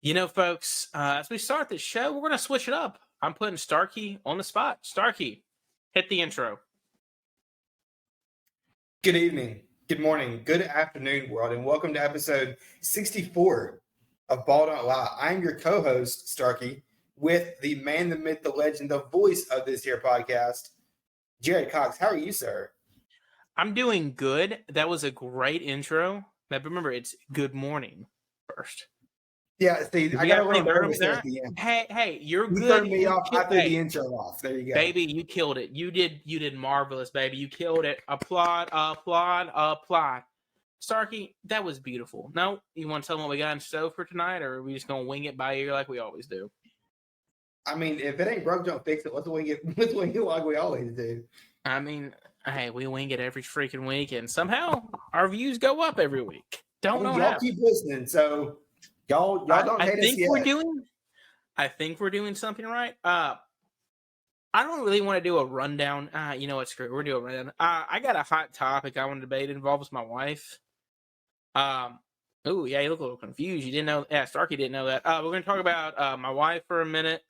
Folks, as we start this show, we're going to switch it up. I'm putting Starkey on the spot. Starkey, hit the intro. Good evening, good morning, good afternoon, world, and welcome to episode 64 of Ball Don't Lie. I'm your co-host, Starkey, with the man, the myth, the legend, the voice of this here podcast, Jared Cox. How are you, sir? I'm doing good. That was a great intro. Now, remember, it's good morning first. Yeah, see, I got a little nervous there at the end. Hey, you're You good. turned me off. I threw the intro off. There you go. Baby, you killed it. You did marvelous, baby. You killed it. Applaud, applaud, applaud. Starkey, that was beautiful. Now, you want to tell them what we got in store for tonight, or are we just going to wing it by ear like we always do? I mean, if it ain't broke, don't fix it. Let's wing it like we always do. I mean, hey, we wing it every freaking week, and somehow our views go up every week. Don't know y'all keep listening, so y'all don't hate us yet. I think we're doing something right. I don't really want to do a rundown. You know what? Screw it. We're doing a rundown. I got a hot topic I want to debate. It involves my wife. Oh yeah, you look a little confused. You didn't know? Yeah, Starkey didn't know that. We're going to talk about my wife for a minute.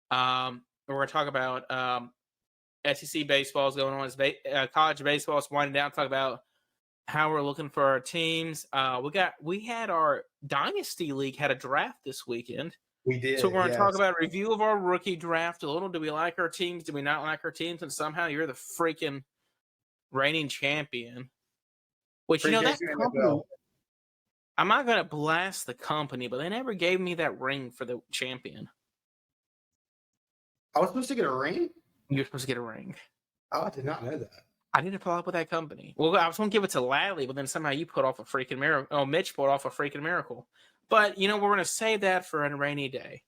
We're going to talk about SEC baseball is going on. College baseball is winding down. Talk about how we're looking for our teams. We had our Dynasty League had a draft this weekend. We did. So we're going to talk about a review of our rookie draft a little. Do we like our teams? Do we not like our teams? And somehow you're the freaking reigning champion. Which, that company, I'm not going to blast the company, but they never gave me that ring for the champion. I was supposed to get a ring? You're supposed to get a ring. Oh, I did not know that. I need to follow up with that company. Well, I was going to give it to Ladley, but then somehow you put off a freaking miracle. Oh, Mitch put off a freaking miracle. But, we're going to save that for a rainy day.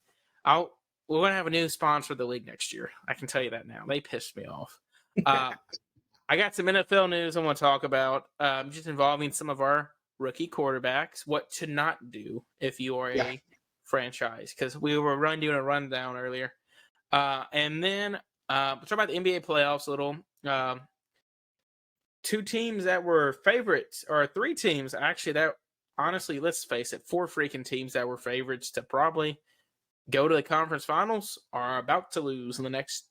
We're going to have a new sponsor of the league next year. I can tell you that now. They pissed me off. I got some NFL news I want to talk about, just involving some of our rookie quarterbacks, what to not do if you are a franchise, because we were doing a rundown earlier. And then we'll talk about the NBA playoffs a little. Two teams that were favorites, or three teams, actually, that honestly, let's face it, four freaking teams that were favorites to probably go to the conference finals are about to lose in the next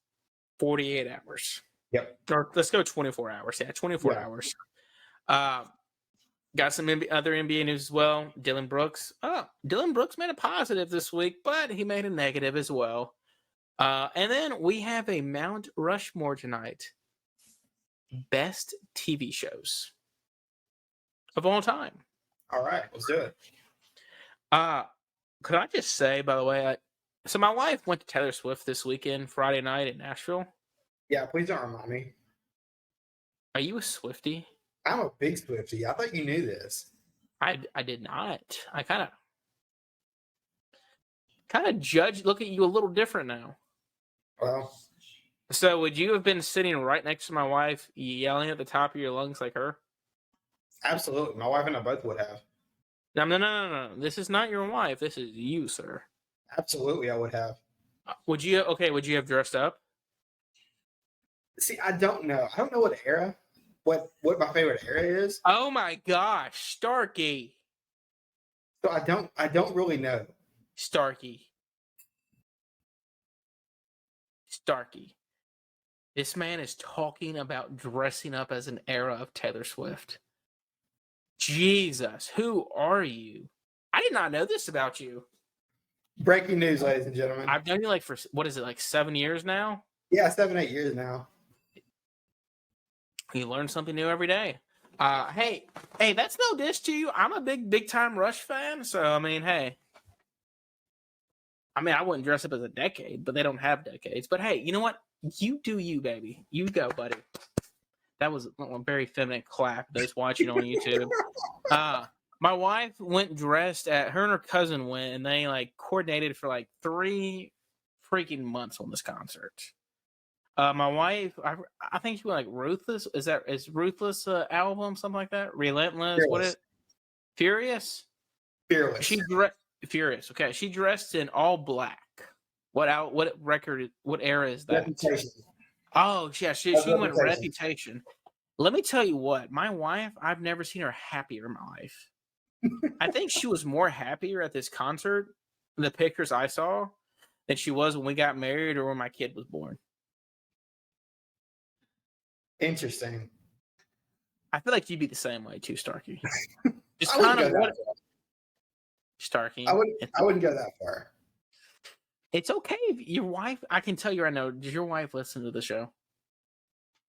48 hours. Yep. Or let's go 24 hours. Yeah, 24 hours. Got some other NBA news as well. Dylan Brooks made a positive this week, but he made a negative as well. And then we have a Mount Rushmore tonight. Best TV shows of all time. All right, let's do it. Could I just say, by the way, so my wife went to Taylor Swift this weekend, Friday night in Nashville. Yeah, please don't remind me. Are you a Swiftie? I'm a big Swiftie. I thought you knew this. I did not. I kind of look at you a little different now. Well, so would you have been sitting right next to my wife, yelling at the top of your lungs like her? Absolutely. My wife and I both would have. No. This is not your wife. This is you, sir. Absolutely, I would have. Would you have dressed up? See, I don't know. I don't know what my favorite era is. Oh my gosh, Starkey. So I don't really know. Starkey. This man is talking about dressing up as an era of Taylor Swift. Jesus, who are you? I did not know this about you. Breaking news, ladies and gentlemen. I've known you for, 7 years now? Yeah, 7-8 years now. You learn something new every day. Hey, that's no diss to you. I'm a big time Rush fan, so I mean, hey. I wouldn't dress up as a decade, but they don't have decades. But hey, you know what? You do you, baby. You go, buddy. That was a very feminine clap. Those watching on YouTube. My wife went dressed her and her cousin went, and they coordinated for 3 freaking months on this concert. My wife, I think she went Ruthless. Is Ruthless album something like that? Relentless. Fearless. What is Furious? Fearless. Furious. Okay, she dressed in all black. What era is that? Reputation. Oh yeah, she went Reputation. Let me tell you what, my wife, I've never seen her happier in my life. I think she was more happier at this concert the pictures I saw than she was when we got married or when my kid was born. Interesting. I feel like you'd be the same way too, Starkey. Just I wouldn't kind go of that what, far. Starkey. I wouldn't go that far. It's okay if your wife. I can tell you right now. Does your wife listen to the show?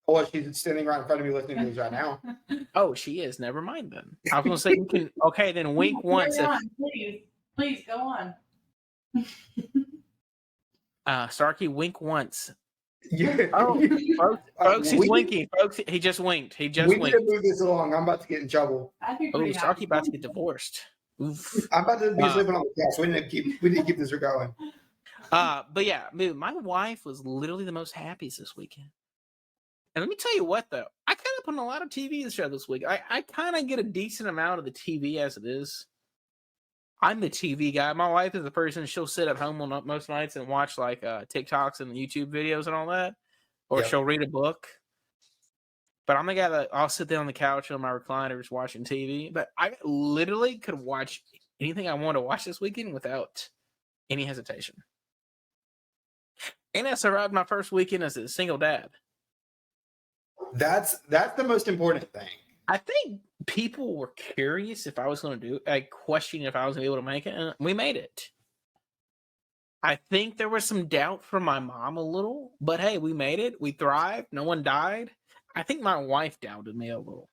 Well, she's standing right in front of me listening to this right now. Oh, she is. Never mind then. I was gonna say you can. Okay, then wink once. Carry on, please go on. Starkey, wink once. Yeah. Oh, folks, he's we winking. Folks, he just winked. He just need winked. to move this along. I'm about to get in trouble. I'd be Oh, pretty Starkey happy. about to get divorced. Oof. I'm about to be sleeping on the couch. We need to keep this going. But yeah, dude, my wife was literally the most happiest this weekend. And let me tell you what, though, I kind of put on a lot of TV this show this week. I kind of get a decent amount of the TV as it is. I'm the TV guy. My wife is the person, she'll sit at home on most nights and watch like TikToks and YouTube videos and all that, or Yep. she'll read a book. But I'm the guy that I'll sit there on the couch on my recliners watching TV. But I literally could watch anything I wanted to watch this weekend without any hesitation. And I survived my first weekend as a single dad. That's the most important thing. I think people were curious if I was going to do it, questioning if I was going to be able to make it, and we made it. I think there was some doubt from my mom a little, but hey, we made it. We thrived. No one died. I think my wife doubted me a little.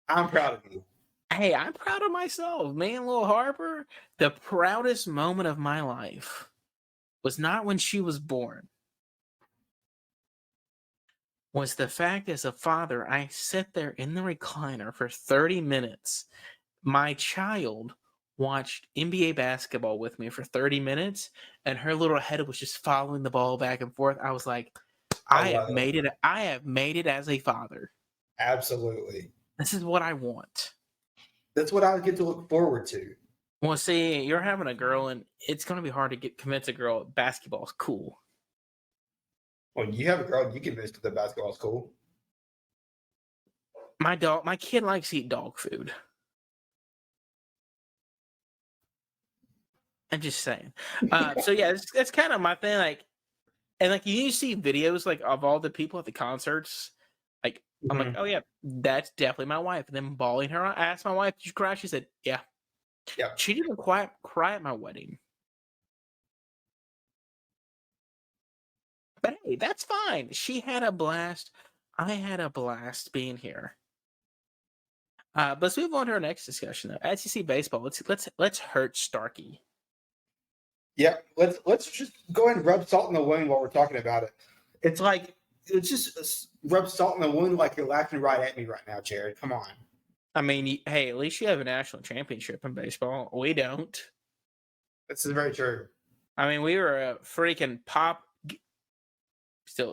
I'm proud of you. Hey, I'm proud of myself. Me and Lil Harper, the proudest moment of my life was not when she was born. Was the fact as a father, I sat there in the recliner for 30 minutes. My child watched NBA basketball with me for 30 minutes, and her little head was just following the ball back and forth. I was like, I have made it. I have made it as a father. Absolutely. This is what I want. That's what I get to look forward to. Well, see, you're having a girl, and it's going to be hard to convince a girl basketball is cool. When you have a girl, you can convinced that basketball's cool. My kid likes to eat dog food. I'm just saying. So yeah, that's kind of my thing. Like, and like you see videos like of all the people at the concerts. Like I'm like, oh yeah, that's definitely my wife. And then bawling her. I asked my wife, "Did you cry?" She said, "Yeah." Yeah. She didn't quite cry at my wedding. But hey, that's fine. She had a blast. I had a blast being here. But let's move on to our next discussion though. SEC baseball. Let's hurt Starkey. Yeah, let's just go ahead and rub salt in the wound while we're talking about it. It's just rub salt in the wound like you're laughing right at me right now, Jared. Come on. I mean, hey, at least you have a national championship in baseball. We don't. This is very true. I mean, we were a freaking pop.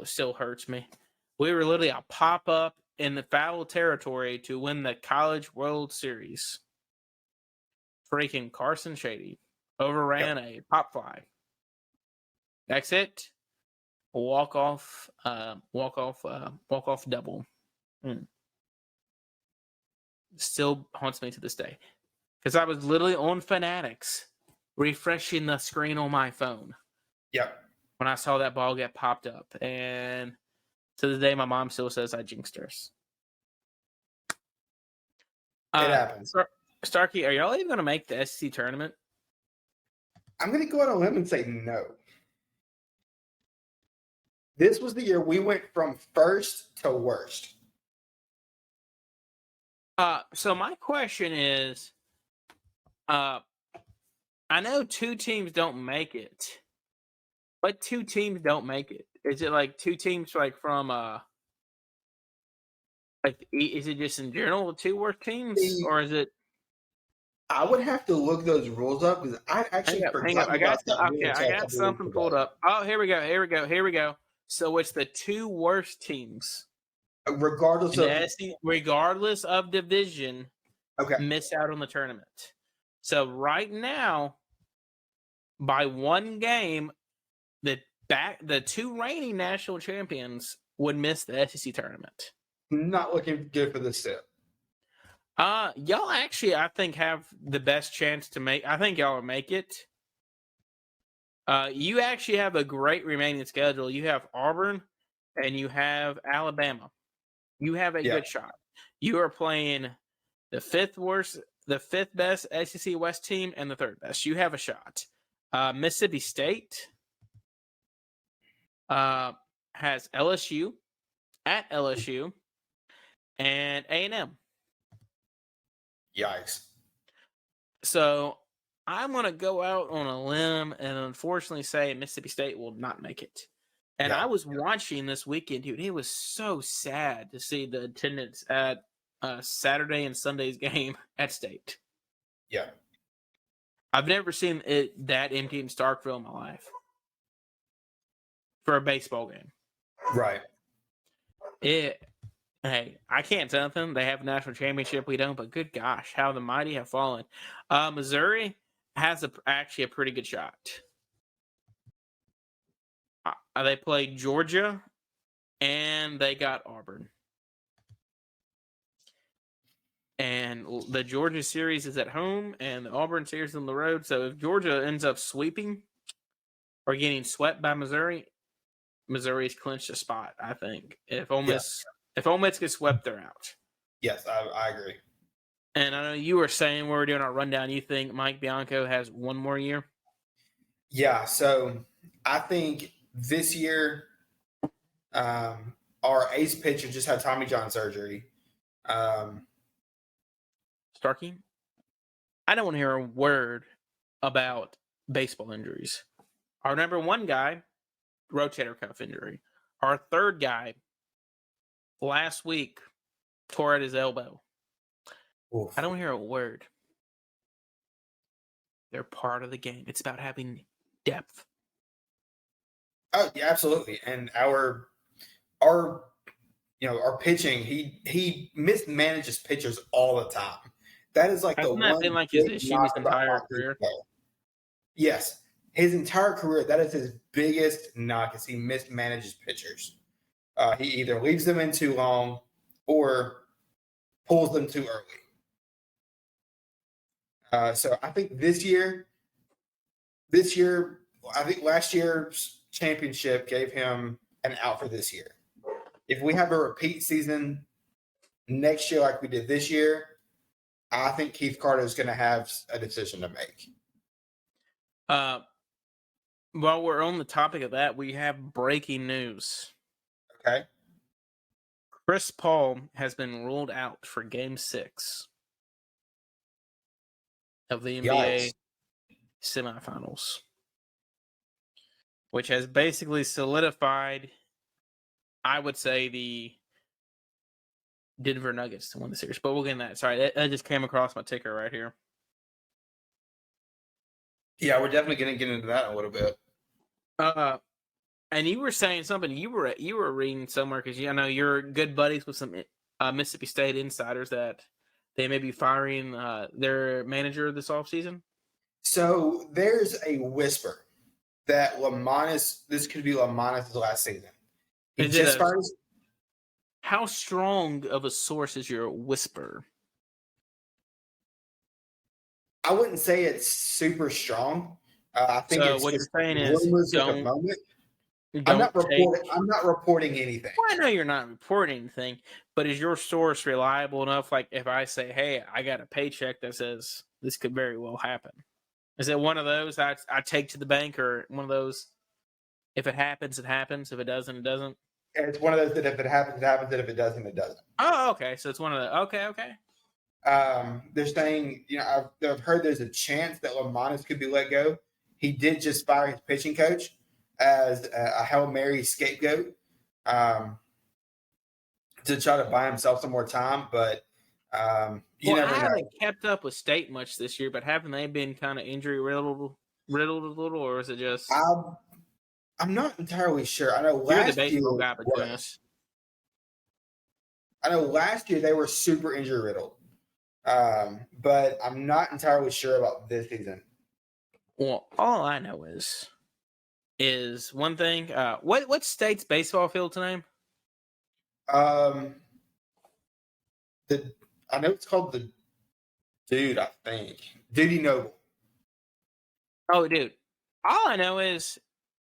Still hurts me. We were literally a pop up in the foul territory to win the College World Series. Freaking Carson Shady overran a pop fly. That's it. Walk off double. Still haunts me to this day. Because I was literally on Fanatics refreshing the screen on my phone. Yep. When I saw that ball get popped up. And to this day, my mom still says I jinxed us. It happens. Starkey, are y'all even going to make the SEC tournament? I'm going to go on a limb and say no. This was the year we went from first to worst. So my question is, I know two teams don't make it. What two teams don't make it? Is it like two teams like from like is it just in general the two worst teams, or is it? I would have to look those rules up because I actually forgot. I got something pulled up. Oh, here we go. So it's the two worst teams, regardless of division. Okay. Miss out on the tournament. So right now, by one game, the two reigning national champions would miss the SEC tournament. Not looking good for this step. Y'all actually, I think, have the best chance to make. I think y'all will make it. You actually have a great remaining schedule. You have Auburn, and you have Alabama. You have a Yeah. good shot. You are playing the fifth best SEC West team, and the third best. You have a shot. Mississippi State has LSU at LSU and A&M. Yikes. So I'm going to go out on a limb and unfortunately say Mississippi State will not make it. And Yeah. I was watching this weekend, dude. It was so sad to see the attendance at Saturday and Sunday's game at State. Yeah. I've never seen it that empty in Starkville in my life for a baseball game. Right. Hey, I can't tell them they have a national championship. We don't, but good gosh, how the mighty have fallen. Missouri has actually a pretty good shot. They played Georgia, and they got Auburn. And the Georgia series is at home, and the Auburn series is on the road. So if Georgia ends up sweeping or getting swept by Missouri, Missouri's clinched a spot, I think. If Ole Miss gets swept, they're out. Yes, I agree. And I know you were saying when we were doing our rundown, you think Mike Bianco has one more year? Yeah, so I think this year our ace pitcher just had Tommy John surgery. Starkey, I don't want to hear a word about baseball injuries. Our number one guy, rotator cuff injury. Our third guy, last week, tore at his elbow. Oof. I don't hear a word. They're part of the game. It's about having depth. Oh, yeah, absolutely. And our pitching, he mismanages pitchers all the time. That is like Hasn't the that one been like his big issue knock his about entire Mike career? Bianco. Yes, his entire career. That is his biggest knock is he mismanages pitchers. He either leaves them in too long or pulls them too early. So I think this year, I think last year's championship gave him an out for this year. If we have a repeat season next year like we did this year, I think Keith Carter is going to have a decision to make. While we're on the topic of that, we have breaking news. Okay. Chris Paul has been ruled out for Game 6 of the NBA semifinals, which has basically solidified, I would say, the Denver Nuggets to win the series. But we'll get into that. Sorry, that just came across my ticker right here. Yeah, we're definitely going to get into that in a little bit. And you were saying something. You were reading somewhere because I know you're good buddies with some Mississippi State insiders that they may be firing their manager this offseason. So there's a whisper that this could be Lamonis' last season. He just fired. How strong of a source is your whisper? I wouldn't say it's super strong. I think so what you're saying is don't. I'm not reporting anything. Well, I know you're not reporting anything, but is your source reliable enough? Like if I say, "Hey, I got a paycheck that says this could very well happen," is it one of those I take to the bank, or one of those? If it happens, it happens. If it doesn't, it doesn't. It's one of those that if it happens, it happens. And if it doesn't, it doesn't. Oh, okay. So it's one of the okay. They're saying, I've heard there's a chance that Lamonis could be let go. He did just fire his pitching coach as a Hail Mary scapegoat to try to buy himself some more time. But you never know. I haven't kept up with State much this year, but haven't they been kind of injury riddled a little, or is it just? I'm not entirely sure. I know you're the baseball guy between us. I know last year they were super injury riddled, but I'm not entirely sure about this season. Well, all I know is one thing. What State's baseball field's name? The I know it's called the Dude, I think. Duty Noble. Oh, dude. All I know is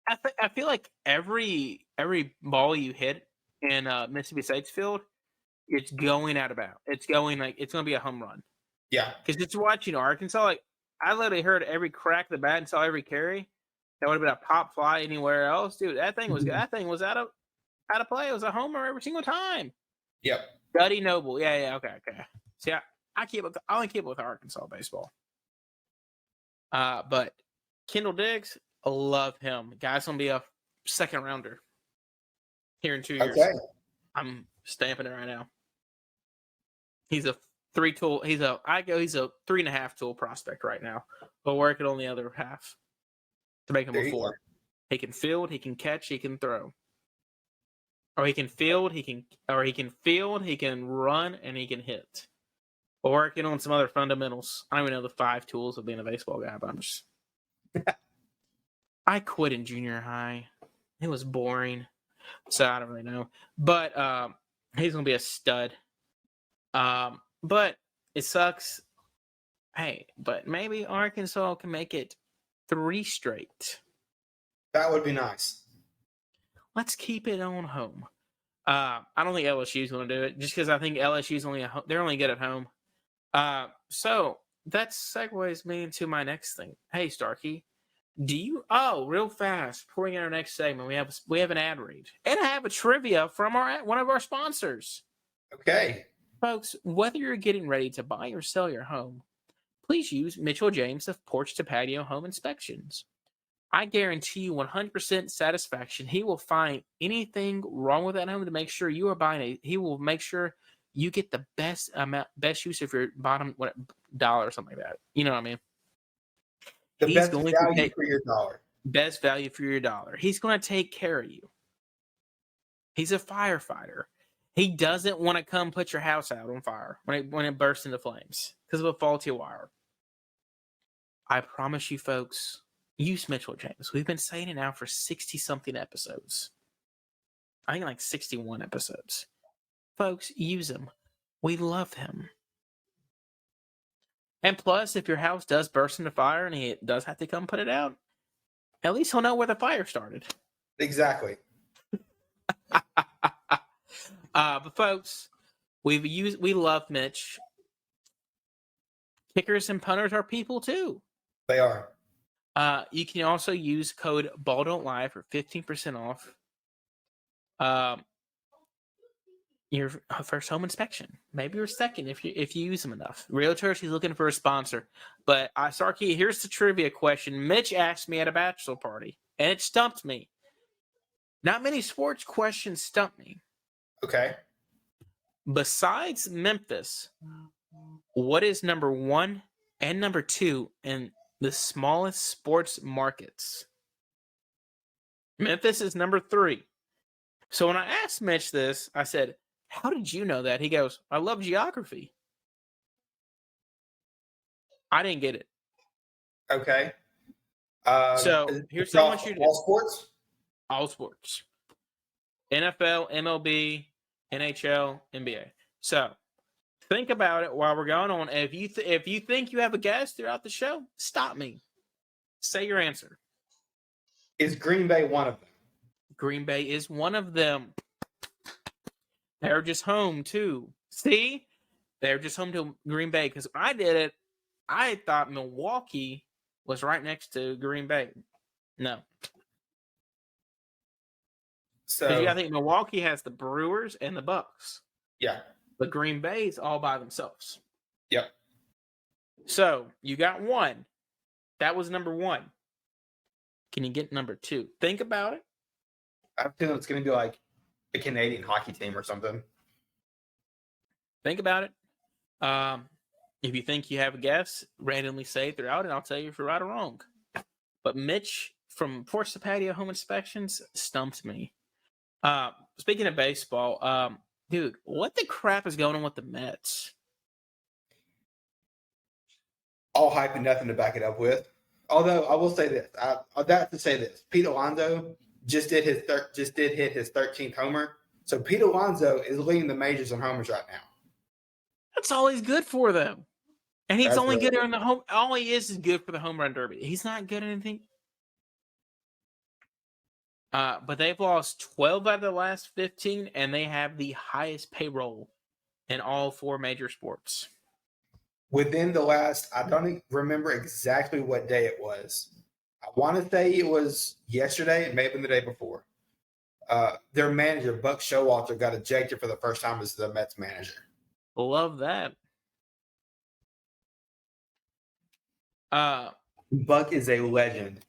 I feel like every ball you hit in Mississippi State's field, it's going out of bounds. It's going it's going to be a home run. Yeah. Because it's watching Arkansas. Like I literally heard every crack of the bat and saw every carry. That would have been a pop fly anywhere else, dude. That thing was out of play. It was a homer every single time. Yep. Duddy Noble. Yeah. Okay. See, I only keep with Arkansas baseball. But Kendall Diggs, I love him. Guy's gonna be a second rounder here in 2 years. Okay. I'm stamping it right now. He's a 3.5 tool prospect right now. But working on the other half to make him a 4. He can field, he can catch, he can throw. Or he can field, he can run, and he can hit. We're working on some other fundamentals. I don't even know the 5 tools of being a baseball guy, but I'm just I quit in junior high. It was boring. So I don't really know. But he's gonna be a stud. But it sucks. Hey, but maybe Arkansas can make it 3 straight. That would be nice. Let's keep it on home. I don't think LSU's going to do it, just because I think LSU's they're only good at home. So that segues me into my next thing. Hey, Starkey, real fast before we get our next segment, we have an ad read, and I have a trivia from one of our sponsors. Okay. Folks, whether you're getting ready to buy or sell your home, please use Mitchell James of Porch to Patio Home Inspections. I guarantee you 100% satisfaction. He will find anything wrong with that home to make sure you are buying he will make sure you get the best use of your bottom dollar or something like that. You know what I mean? The best value for your dollar. Best value for your dollar. He's going to take care of you. He's a firefighter. He doesn't want to come put your house out on fire when it bursts into flames because of a faulty wire. I promise you, folks, use Mitchell James. We've been saying it now for 60-something episodes. I think like 61 episodes. Folks, use him. We love him. And plus, if your house does burst into fire and he does have to come put it out, at least he'll know where the fire started. Exactly. But folks, we love Mitch. Kickers and punters are people too. They are. You can also use code BALLDON'TLIE for 15% off your first home inspection. Maybe your second if you use them enough. Realtors, he's looking for a sponsor. But Sarky, here's the trivia question. Mitch asked me at a bachelor party, and it stumped me. Not many sports questions stump me. Okay. Besides Memphis, what is number 1 and number 2 in the smallest sports markets? Memphis is number 3. So when I asked Mitch this, I said, how did you know that? He goes, I love geography. I didn't get it. Okay. So here's what I want you to do. All sports? All sports. NFL, MLB, NHL, NBA. So think about it while we're going on. If you think you have a guess throughout the show, stop me. Say your answer. Is Green Bay one of them? Green Bay is one of them. They're just home too. See? They're just home to Green Bay. Because when I did it, I thought Milwaukee was right next to Green Bay. No. So I think Milwaukee has the Brewers and the Bucks. Yeah. But Green Bay's all by themselves. Yep. So you got 1. That was number 1. Can you get number 2? Think about it. I feel it's going to be like a Canadian hockey team or something. Think about it. If you think you have a guess, randomly say throughout, and I'll tell you if you're right or wrong. But Mitch from Porch to Patio Home Inspections stumped me. Speaking of baseball, dude, what the crap is going on with the Mets? All hype and nothing to back it up with. Although I will say this, I'll have to say this: Pete Alonso just did hit his 13th homer. So Pete Alonso is leading the majors in homers right now. That's all he's good for, though. And he's That's only really good on the home. All he is good for the home run derby. He's not good at anything. But they've lost 12 out of the last 15, and they have the highest payroll in all 4 major sports. Within the last, I don't remember exactly what day it was. I want to say it was yesterday. It may have been the day before. Their manager, Buck Showalter, got ejected for the first time as the Mets manager. Love that. Buck is a legend.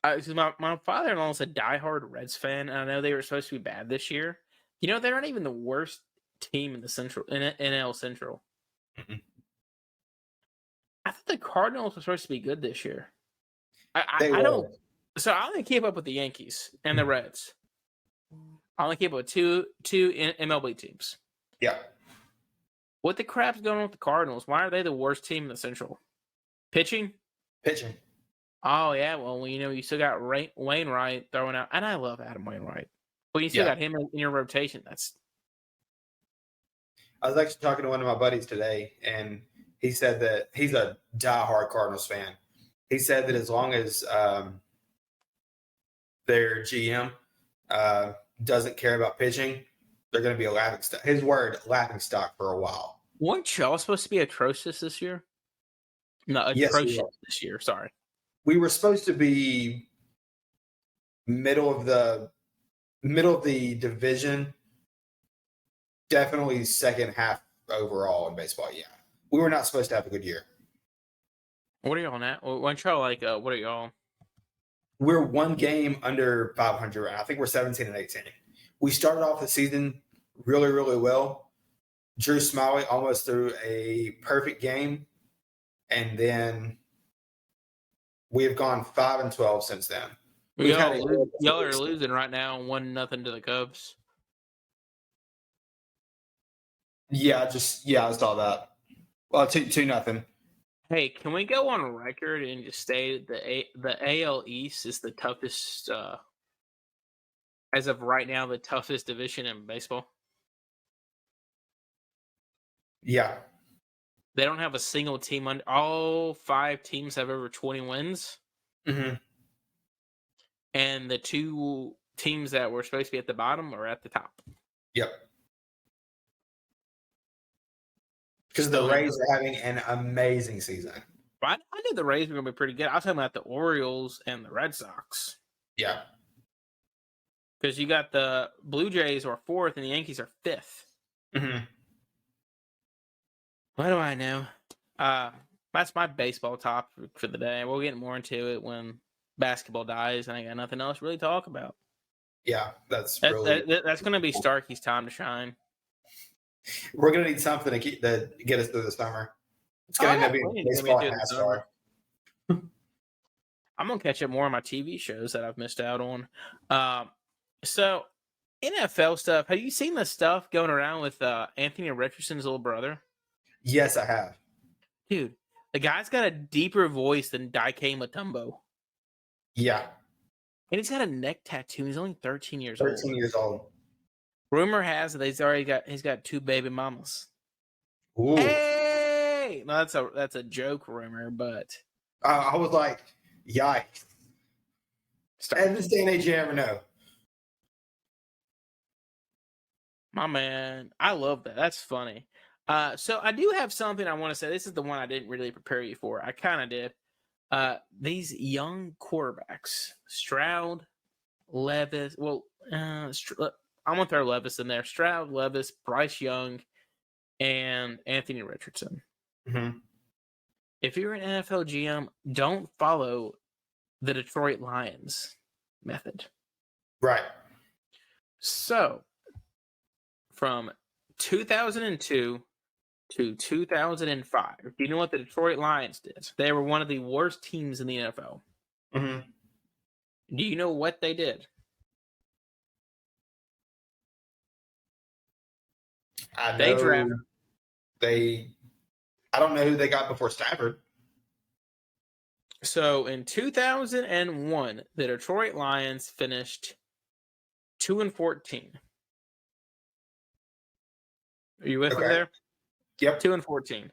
My father-in-law is a diehard Reds fan, and I know they were supposed to be bad this year. You know, they're not even the worst team in the NL Central. Mhm. I thought the Cardinals were supposed to be good this year. They I were. don't. So I only keep up with the Yankees and the Reds. I only keep up with two MLB teams. Yeah. What the crap's going on with the Cardinals? Why are they the worst team in the Central? Pitching? Pitching. Oh, yeah. Well, you know, you still got Wainwright throwing out. And I love Adam Wainwright. But you still got him in your rotation. I was actually talking to one of my buddies today, and he said that he's a diehard Cardinals fan. He said that as long as their GM doesn't care about pitching, they're going to be a laughing stock. His word, laughing stock for a while. Weren't y'all supposed to be atrocious this year? No, atrocious this year. Sorry. We were supposed to be middle of the division. Definitely second half overall in baseball. Yeah, we were not supposed to have a good year. What are y'all at? Weren't y'all like? What are y'all? We're one game under 500. I think we're 17-18. We started off the season really, really well. Drew Smiley almost threw a perfect game, and then we have gone 5-12 since then. Y'all are losing right now, 1-0 to the Cubs. Yeah, I saw that. Well, 2-0. Hey, can we go on record and just state the AL East is the toughest, as of right now, the toughest division in baseball? Yeah. They don't have a single team under. All 5 teams have over 20 wins. Mm-hmm. And the 2 teams that were supposed to be at the bottom are at the top. Yep. Because the Rays are having an amazing season. I knew the Rays were going to be pretty good. I was talking about the Orioles and the Red Sox. Yeah. Because you got the Blue Jays are 4th and the Yankees are 5th. Mm-hmm. What do I know? That's my baseball talk for the day. We'll get more into it when basketball dies, and I got nothing else really to talk about. Yeah, that's going to be Starkey's time to shine. We're going to need something to get us through the summer. It's going to end up being baseball and NASCAR. I'm going to catch up more on my TV shows that I've missed out on. So, NFL stuff. Have you seen the stuff going around with Anthony Richardson's little brother? Yes, I have. Dude, the guy's got a deeper voice than Dike Mutombo. Yeah. And he's got a neck tattoo. He's only 13 years old. 13 years old. Rumor has that he's got 2 baby mamas. Ooh. Hey! No, that's a joke rumor, but I was like, yikes. In this day and age, you never know. My man, I love that. That's funny. So I do have something I want to say. This is the one I didn't really prepare you for. I kind of did. These young quarterbacks, Stroud, Levis. Well, I'm gonna throw Levis in there. Stroud, Levis, Bryce Young, and Anthony Richardson. Mm-hmm. If you're an NFL GM, don't follow the Detroit Lions method. Right. So, from 2002 to 2005, do you know what the Detroit Lions did? They were one of the worst teams in the NFL. Mm-hmm. Do you know what they did? I don't know who they got before Stafford. So in 2001, the Detroit Lions finished 2-14. Are you with me Okay. there? Yep. 2-14.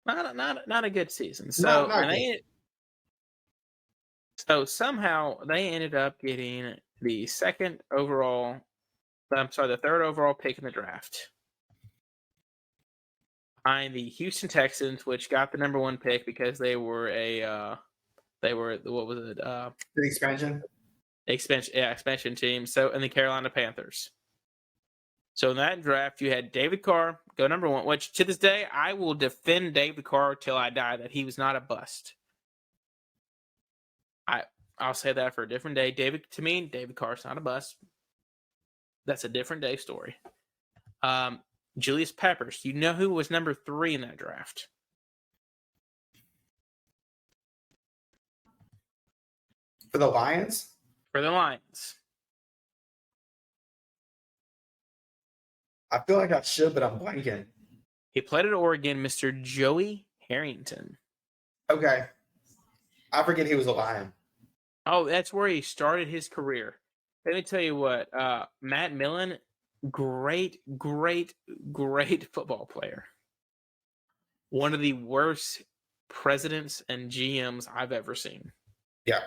Not a good season. So Not so somehow they ended up getting the the third overall pick in the draft. Behind the Houston Texans, which got the number 1 pick because they were what was it? The expansion. Expansion team. So, and the Carolina Panthers. So in that draft, you had David Carr go number 1, which to this day I will defend David Carr till I die that he was not a bust. I'll say that for a different day. David Carr's not a bust. That's a different day story. Julius Peppers. You know who was number 3 in that draft? For the Lions? For the Lions. I feel like I should, but I'm blanking. He played at Oregon, Mr. Joey Harrington. Okay. I forget he was a Lion. Oh, that's where he started his career. Let me tell you what, Matt Millen, great football player. One of the worst presidents and GMs I've ever seen. Yeah.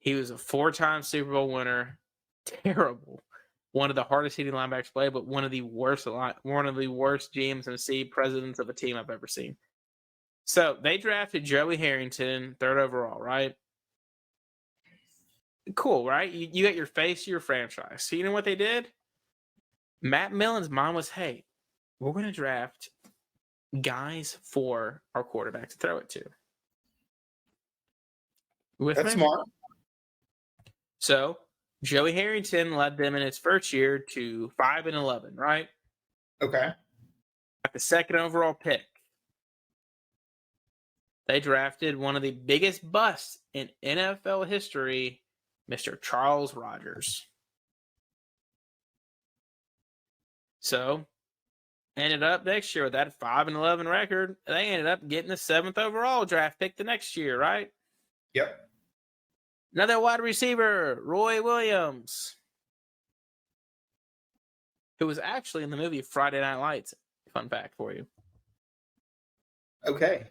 He was a 4-time Super Bowl winner. Terrible. One of the hardest hitting linebackers to play, but one of the worst GMs and C presidents of a team I've ever seen. So they drafted Joey Harrington, 3rd overall, right? Cool, right? You got your face to your franchise. So you know what they did? Matt Millen's mom was, hey, we're going to draft guys for our quarterback to throw it to. That's smart. So Joey Harrington led them in his first year to 5-11, right? Okay. At the 2nd overall pick, they drafted one of the biggest busts in NFL history, Mr. Charles Rogers. So, ended up next year with that 5-11 record. They ended up getting the 7th overall draft pick the next year, right? Yep. Another wide receiver, Roy Williams, who was actually in the movie Friday Night Lights. Fun fact for you. Okay.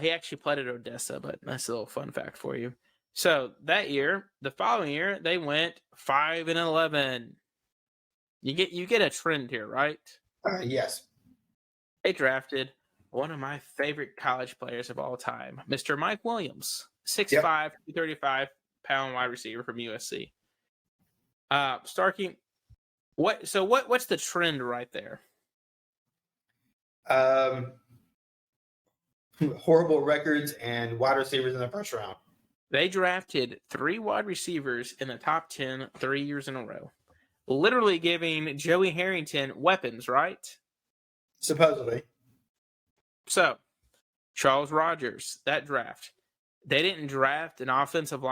He actually played at Odessa, but that's a little fun fact for you. So that year, the following year, they went 5-11. You get a trend here, right? Yes. They drafted one of my favorite college players of all time, Mr. Mike Williams, 6'5", 235-pound wide receiver from USC. Starkey, what's the trend right there? Horrible records and wide receivers in the first round. They drafted 3 wide receivers in the top 10 3 years in a row. Literally giving Joey Harrington weapons, right? Supposedly. So, Charles Rogers, that draft. They didn't draft an offensive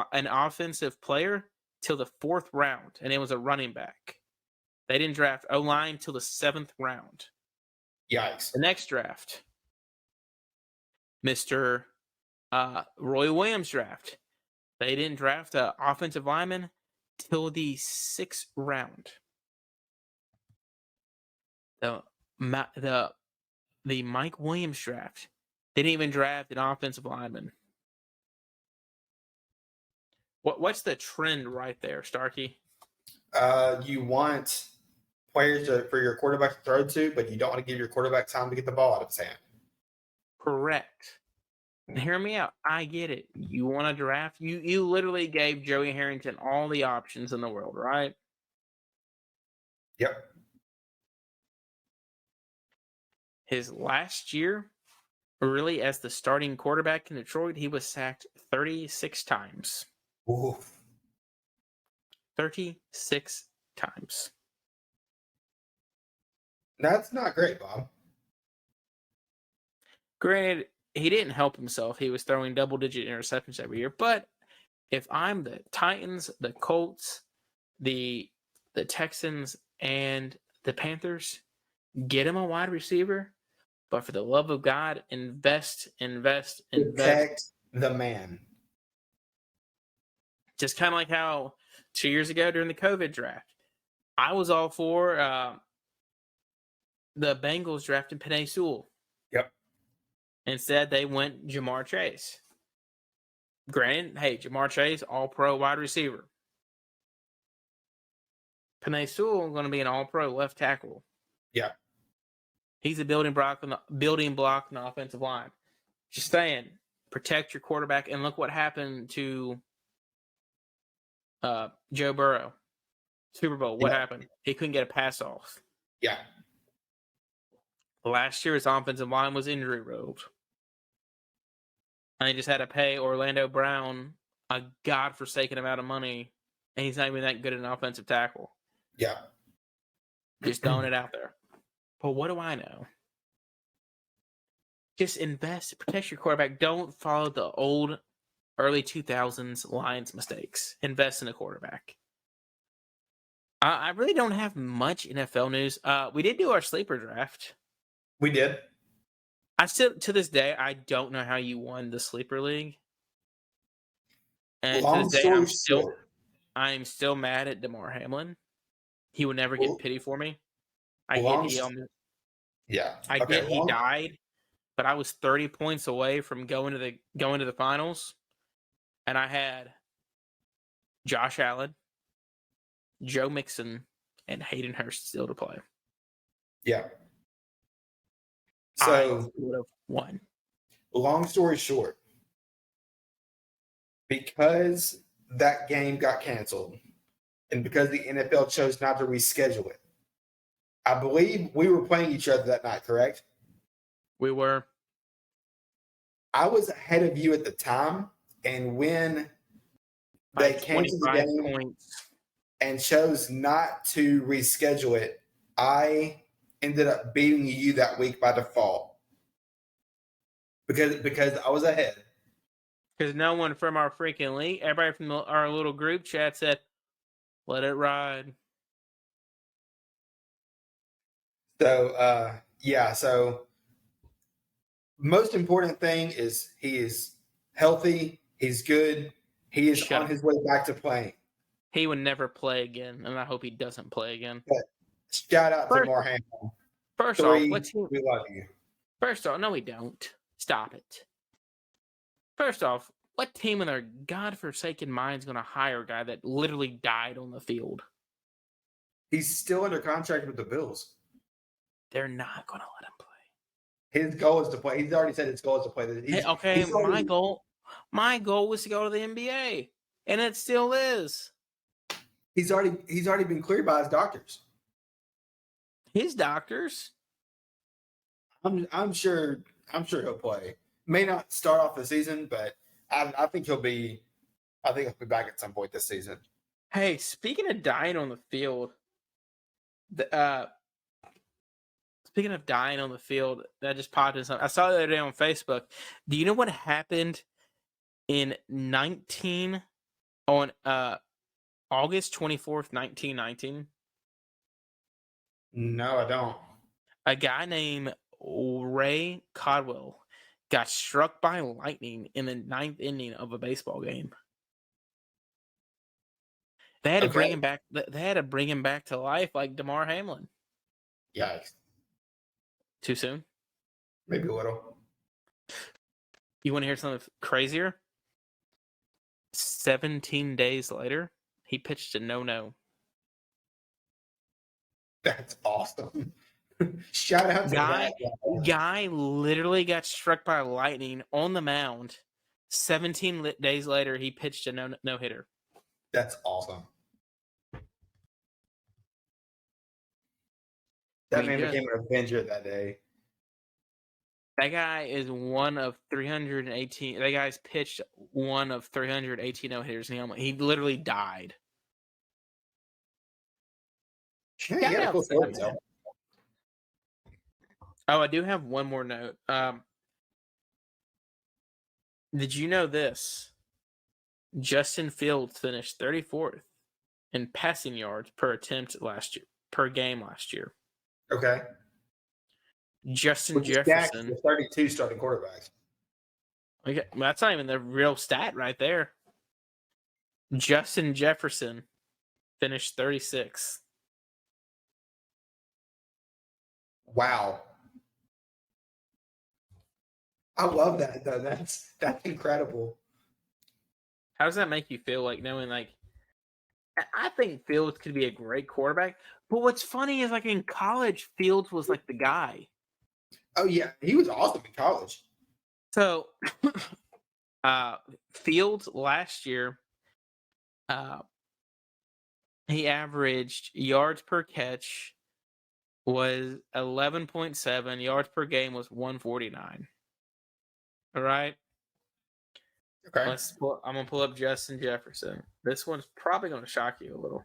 player till the 4th round, and it was a running back. They didn't draft O-line till the 7th round. Yikes. The next draft, Mr. Roy Williams draft. They didn't draft an offensive lineman till the 6th round. The Mike Williams draft. They didn't even draft an offensive lineman. What's the trend right there, Starkey? You want players for your quarterback to throw to, but you don't want to give your quarterback time to get the ball out of his hand. Correct. Hear me out. I get it. You want to draft? You literally gave Joey Harrington all the options in the world, right? Yep. His last year, really, as the starting quarterback in Detroit, he was sacked 36 times. Ooh. 36 times. That's not great, Bob. Granted, he didn't help himself. He was throwing double-digit interceptions every year. But if I'm the Titans, the Colts, the Texans, and the Panthers, get him a wide receiver. But for the love of God, invest. Protect the man. Just kind of like how 2 years ago during the COVID draft, I was all for the Bengals drafting Penei Sewell. Yep. Instead, they went Jamar Chase. Granted, hey, Jamar Chase, all-pro wide receiver. Penei Sewell going to be an all-pro left tackle. Yeah. He's a building block in the offensive line. Just saying, protect your quarterback. And look what happened to Joe Burrow. Super Bowl. What happened? He couldn't get a pass off. Yeah. Last year, his offensive line was injury-riddled. And they just had to pay Orlando Brown a godforsaken amount of money, and he's not even that good at an offensive tackle. Yeah. Just throwing it out there. But what do I know? Just invest, protect your quarterback. Don't follow the old early 2000s Lions mistakes. Invest in a quarterback. I really don't have much NFL news. We did do our sleeper draft. We did. I still, to this day, I don't know how you won the sleeper league. And Long to this day, story I'm still mad at DeMar Hamlin. He would never get pity for me. I get he died, but I was 30 points away from going to the finals, and I had Josh Allen, Joe Mixon, and Hayden Hurst still to play. Yeah. I So would have won. Long story short, because that game got canceled and because the NFL chose not to reschedule it, I believe we were playing each other that night, correct? We were. I was ahead of you at the time, and when they canceled the game and chose not to reschedule it, I ended up beating you that week by default because I was ahead. Because no one from our freaking league, everybody from our little group chat said, "Let it ride." So So most important thing is he is healthy. He's good. He is on his way back to playing. He would never play again, and I hope he doesn't play again. But shout out to DeMar Hamlin. First off, we love you. First off, no, we don't. Stop it. First off, what team in their godforsaken mind is going to hire a guy that literally died on the field? He's still under contract with the Bills. They're not going to let him play. His goal is to play. He's already said his goal is to play. My goal was to go to the NBA, and it still is. He's already been cleared by his doctors. His doctors? I'm sure he'll play. May not start off the season, but I think he'll be back at some point this season. Hey, speaking of dying on the field, speaking of dying on the field, that just popped in something. I saw it the other day on Facebook. Do you know what happened in August 24th, 1919? No, I don't. A guy named Ray Codwell got struck by lightning in the 9th inning of a baseball game. They had to bring him back. They had to bring him back to life like DeMar Hamlin. Yikes! Too soon? Maybe a little. You want to hear something crazier? 17 days later, he pitched a no-no. That's awesome. Shout out to that guy literally got struck by lightning on the mound. 17 days later, he pitched a no-hitter. That's awesome. That man became an Avenger that day. That guy is one of 318. That guy's pitched one of 318 no-hitters. He literally died. Yeah, oh, I do have one more note. Did you know this? Justin Fields finished 34th in passing yards per game last year. Okay. Justin Jefferson. The 32 starting quarterbacks. Okay, that's not even the real stat right there. Justin Jefferson finished 36th. Wow. I love that though. That's incredible. How does that make you feel? Like knowing, like, I think Fields could be a great quarterback. But what's funny is, like, in college, Fields was like the guy. Oh yeah, he was awesome in college. So, Fields last year, he averaged yards per catch was 11.7, yards per game was 149. All right. Okay. I'm gonna pull up Justin Jefferson. This one's probably gonna shock you a little.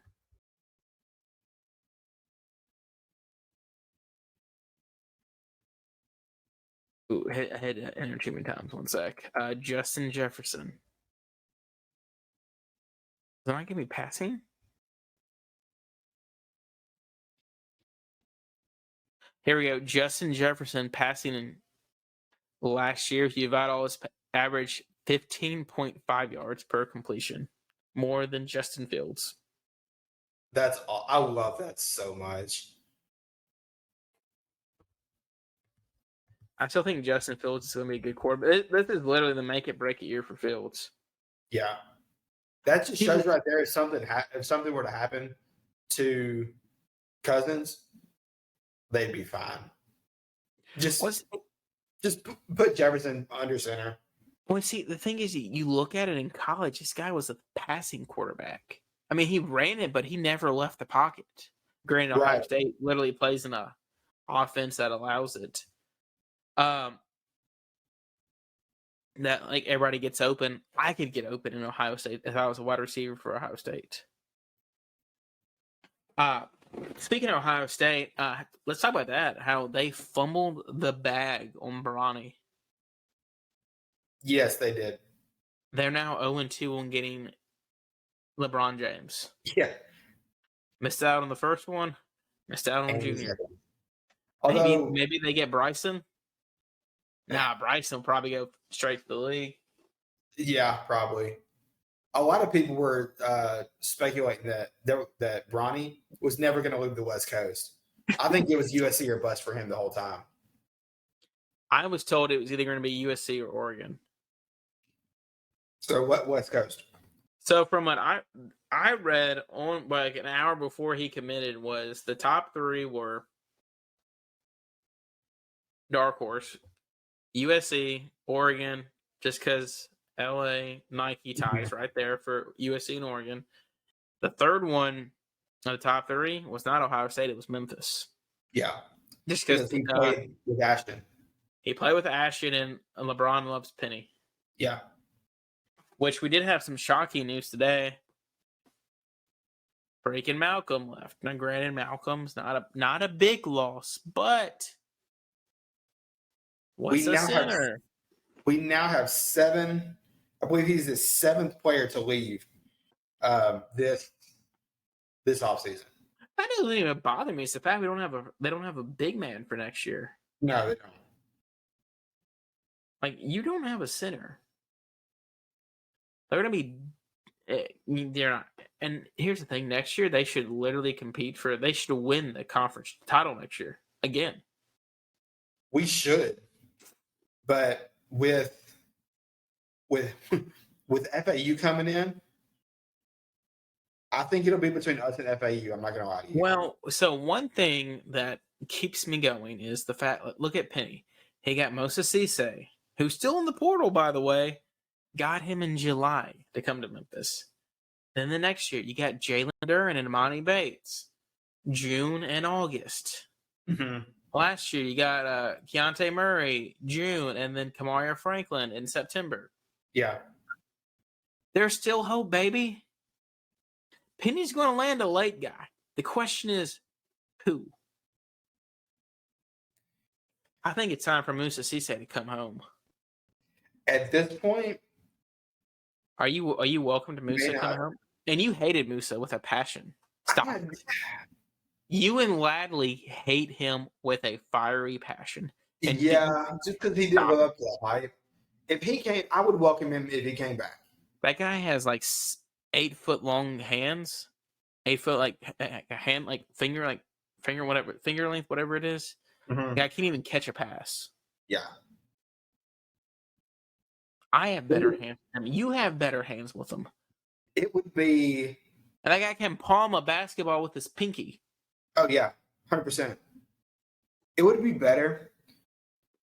Ooh, I had to enter too many times. 1 sec. Justin Jefferson. Does that give me passing? Here we go. Justin Jefferson passing in last year. If you divide all his average 15.5 yards per completion, more than Justin Fields. I love that so much. I still think Justin Fields is going to be a good quarterback. This is literally the make it break it year for Fields. Yeah, that just shows right there. If something were to happen to Cousins, they'd be fine. Just put Jefferson under center. Well, see, the thing is, you look at it in college. This guy was a passing quarterback. I mean, he ran it, but he never left the pocket. Granted, Ohio State literally plays in a offense that allows it. That, like, everybody gets open. I could get open in Ohio State if I was a wide receiver for Ohio State. Speaking of Ohio State, let's talk about that. How they fumbled the bag on Bronny. Yes, they did. They're now 0-2 on getting LeBron James. Yeah. Missed out on the first one. Missed out on Junior. Although, maybe they get Bryson. Nah, Bryson will probably go straight to the league. Yeah, probably. A lot of people were speculating that Bronny was never going to leave the West Coast. I think it was USC or bust for him the whole time. I was told it was either going to be USC or Oregon. So what West Coast? So from what I read on like an hour before he committed was the top three were dark horse, USC, Oregon, just because LA Nike ties right there for USC and Oregon. The third one of the top three was not Ohio State; it was Memphis. Yeah, just because he played with Ashton. He played with Ashton, and LeBron loves Penny. Yeah. Which we did have some shocking news today. Freaking Malcolm left. Now, granted, Malcolm's not a big loss, but what's a center? We now have 7. I believe he's the 7th player to leave this offseason. That doesn't even bother me. It's the fact they don't have a big man for next year. No, they don't. Like, you don't have a center. They're going to be. They're not. And here's the thing: next year they should literally compete for. They should win the conference title next year again. We should, but with FAU coming in, I think it'll be between us and FAU. I'm not going to lie to you. Well, so one thing that keeps me going is the fact. Look at Penny. He got Moses Cisse, who's still in the portal, by the way. Got him in July to come to Memphis. Then the next year, you got Jalen Duren and Imani Bates, June and August. Mm-hmm. Last year, you got Keontae Murray, June, and then Kamaria Franklin in September. Yeah. There's still hope, baby. Penny's going to land a late guy. The question is, who? I think it's time for Musa Cisse to come home. At this point, are you welcome to Musa coming home? And you hated Musa with a passion. Stop it. You and Ladley hate him with a fiery passion. And just because he didn't live up to that hype. If he came, I would welcome him if he came back. That guy has like 8 foot long hands, 8 foot like a hand, like finger length, whatever it is. Mhm. Guy can't even catch a pass. Yeah. I have better hands. I mean, you have better hands with him. It would be. And that guy can palm a basketball with his pinky. Oh yeah, 100%. It would be better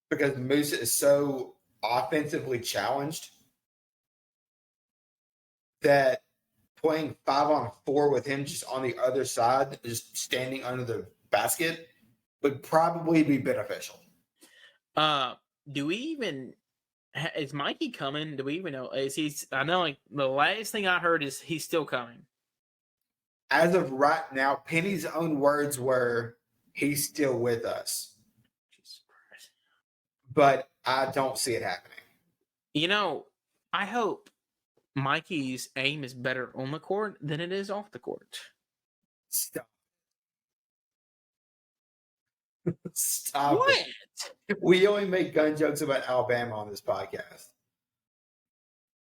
because Moose is so offensively challenged that playing 5-on-4 with him just on the other side, just standing under the basket, would probably be beneficial. Do we even is Mikey coming? Do we even know? Is he? I know, like the last thing I heard is he's still coming. As of right now, Penny's own words were, "He's still with us," Jesus Christ. but I don't see it happening. You know, I hope Mikey's aim is better on the court than it is off the court. Stop. Stop What? it. We only make gun jokes about Alabama on this podcast.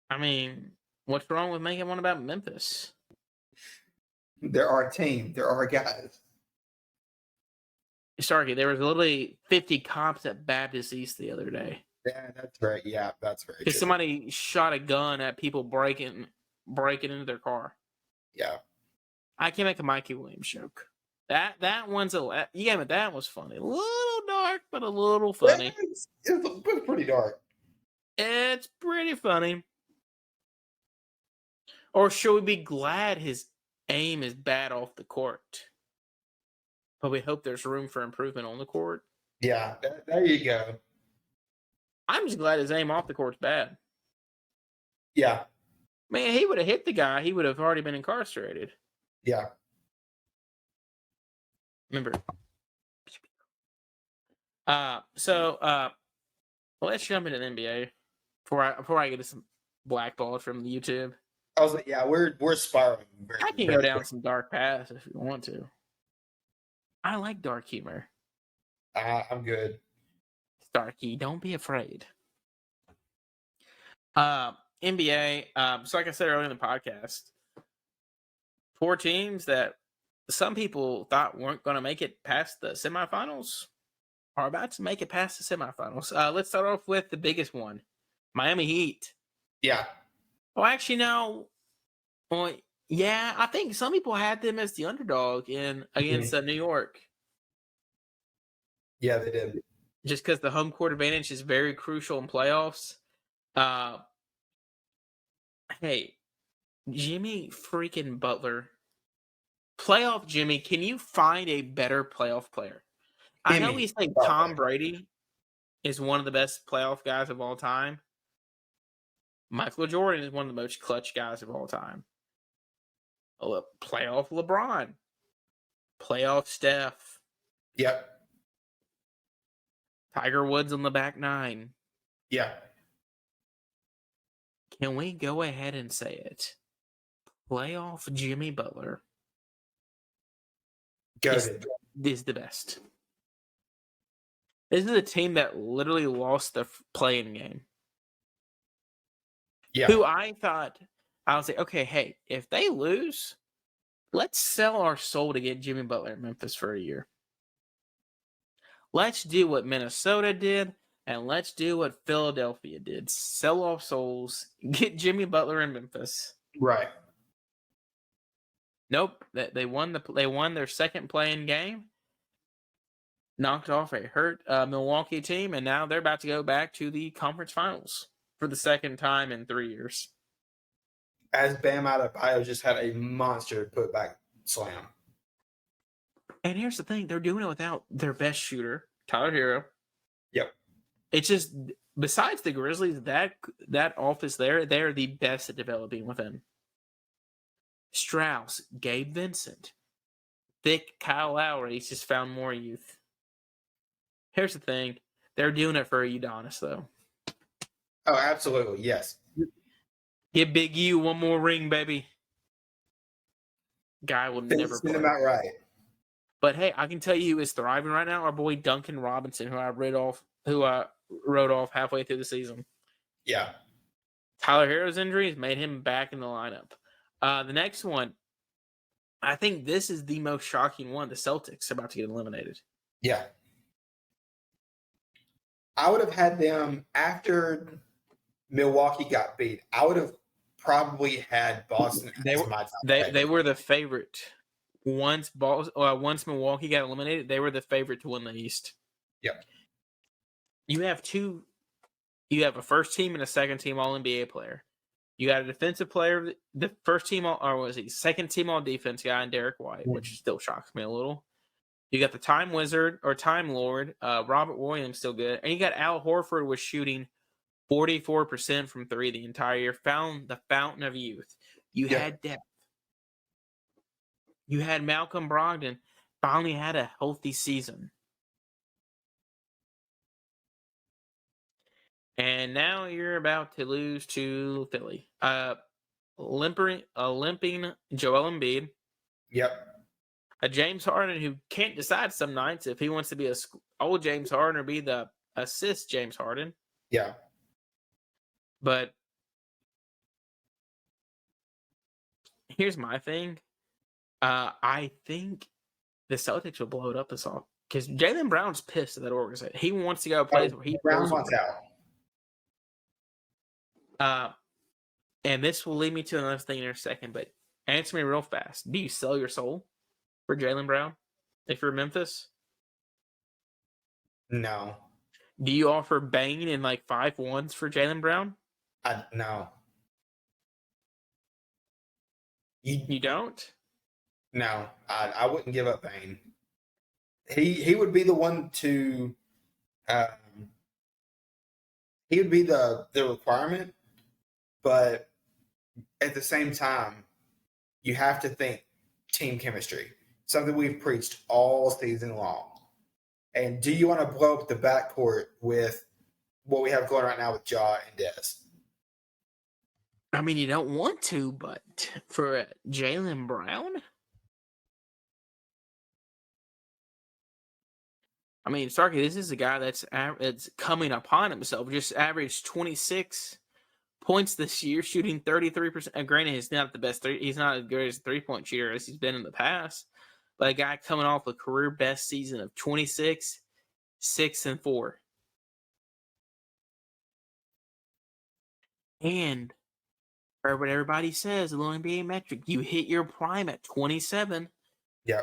I mean, what's wrong with making one about Memphis? They're our team. They're our guys. Starkey, there was literally 50 cops at Baptist East the other day. Yeah, that's right. Yeah, that's very Because true. somebody shot a gun at people breaking into their car. Yeah. I can make a Mikey Williams joke. That one's yeah, but that was funny. A little dark, but a little funny. It's pretty dark. It's pretty funny. Or should we be glad his aim is bad off the court? But we hope there's room for improvement on the court. Yeah, there you go. I'm just glad his aim off the court's bad. Yeah, Man, he would have hit the guy. He would have already been incarcerated. yeah. Remember. Let's jump into the NBA before I get some blackballed from the YouTube. I was like, yeah, we're spiraling. I can go down some dark paths if you want to. I like dark humor. I'm good. Starkey, don't be afraid. NBA. So like I said earlier in the podcast, 4 teams that some people thought weren't going to make it past the semifinals are about to make it past the semifinals. Let's start off with the biggest one, Miami Heat. Yeah, Well, actually, no. Well, yeah, I think some people had them as the underdog against New York. yeah, they did. Just because the home court advantage is very crucial in playoffs. Hey, Jimmy freaking Butler. Playoff Jimmy, can you find a better playoff player? I know we say Tom Brady is one of the best playoff guys of all time. Michael Jordan is one of the most clutch guys of all time. Playoff LeBron. Playoff Steph. Yep. Tiger Woods on the back 9. Yeah. Can we go ahead and say it? Playoff Jimmy Butler is the best. This is a team that literally lost the play-in game. Yeah. Who I thought, I was like, okay, hey, if they lose, let's sell our soul to get Jimmy Butler in Memphis for a year. Let's do what Minnesota did, and let's do what Philadelphia did. Sell off souls, get Jimmy Butler in Memphis. Right. Nope, they won their second play-in game, knocked off a hurt Milwaukee team, and now they're about to go back to the conference finals for the second time in 3 years. As Bam Adebayo just had a monster putback slam. And here's the thing, they're doing it without their best shooter, Tyler Hero. Yep. It's just, besides the Grizzlies, that office there, they're the best at developing within. Strauss, Gabe Vincent, thick Kyle Lowry, he's just found more youth. Here's the thing, they're doing it for Udonis, though. Oh, absolutely, yes. Give Big U one more ring, baby. Guy will never play. Send him out right. But hey, I can tell you who is thriving right now. Our boy Duncan Robinson, who I wrote off halfway through the season. Yeah. Tyler Hero's injuries made him back in the lineup. The next one, I think this is the most shocking one. The Celtics about to get eliminated. Yeah. I would have had them after Milwaukee got beat. I would have probably had Boston as my top They favorite. were the favorite. Once Milwaukee got eliminated, they were the favorite to win the East. Yep. You have a first team and a second team All NBA player. You got a defensive player, the first team second team All Defense guy, and Derek White, which still shocks me a little. You got the Time Wizard or Time Lord, Robert Williams, still good, and you got Al Horford was shooting 44% from three the entire year. Found the fountain of youth. You had depth. You had Malcolm Brogdon finally had a healthy season. And now you're about to lose to Philly. Limping Joel Embiid. Yep. A James Harden who can't decide some nights if he wants to be a old James Harden or be the assist James Harden. Yeah. But here's my thing. I think the Celtics will blow it up this all because Jaylen Brown's pissed at that organization. He wants to go play where he Brown wants out. And this will lead me to another thing in a second, but answer me real fast. Do you sell your soul for Jaylen Brown if you're Memphis? No. Do you offer Bane and like 5 ones for Jaylen Brown? No. You don't? No, I wouldn't give up Bane. He would be the one to. He would be the requirement, but at the same time, you have to think team chemistry, something we've preached all season long. And do you want to blow up the backcourt with what we have going right now with Ja and Dez? I mean, you don't want to, but for Jaylen Brown? I mean, Starkey, this is a guy that's coming upon himself. Just averaged 26 points this year, shooting 33%. Granted, he's not the best. He's not as good as a 3-point shooter as he's been in the past. But a guy coming off a career best season of 26, 6, and 4. And for what everybody says, the little NBA metric, you hit your prime at 27. Yeah.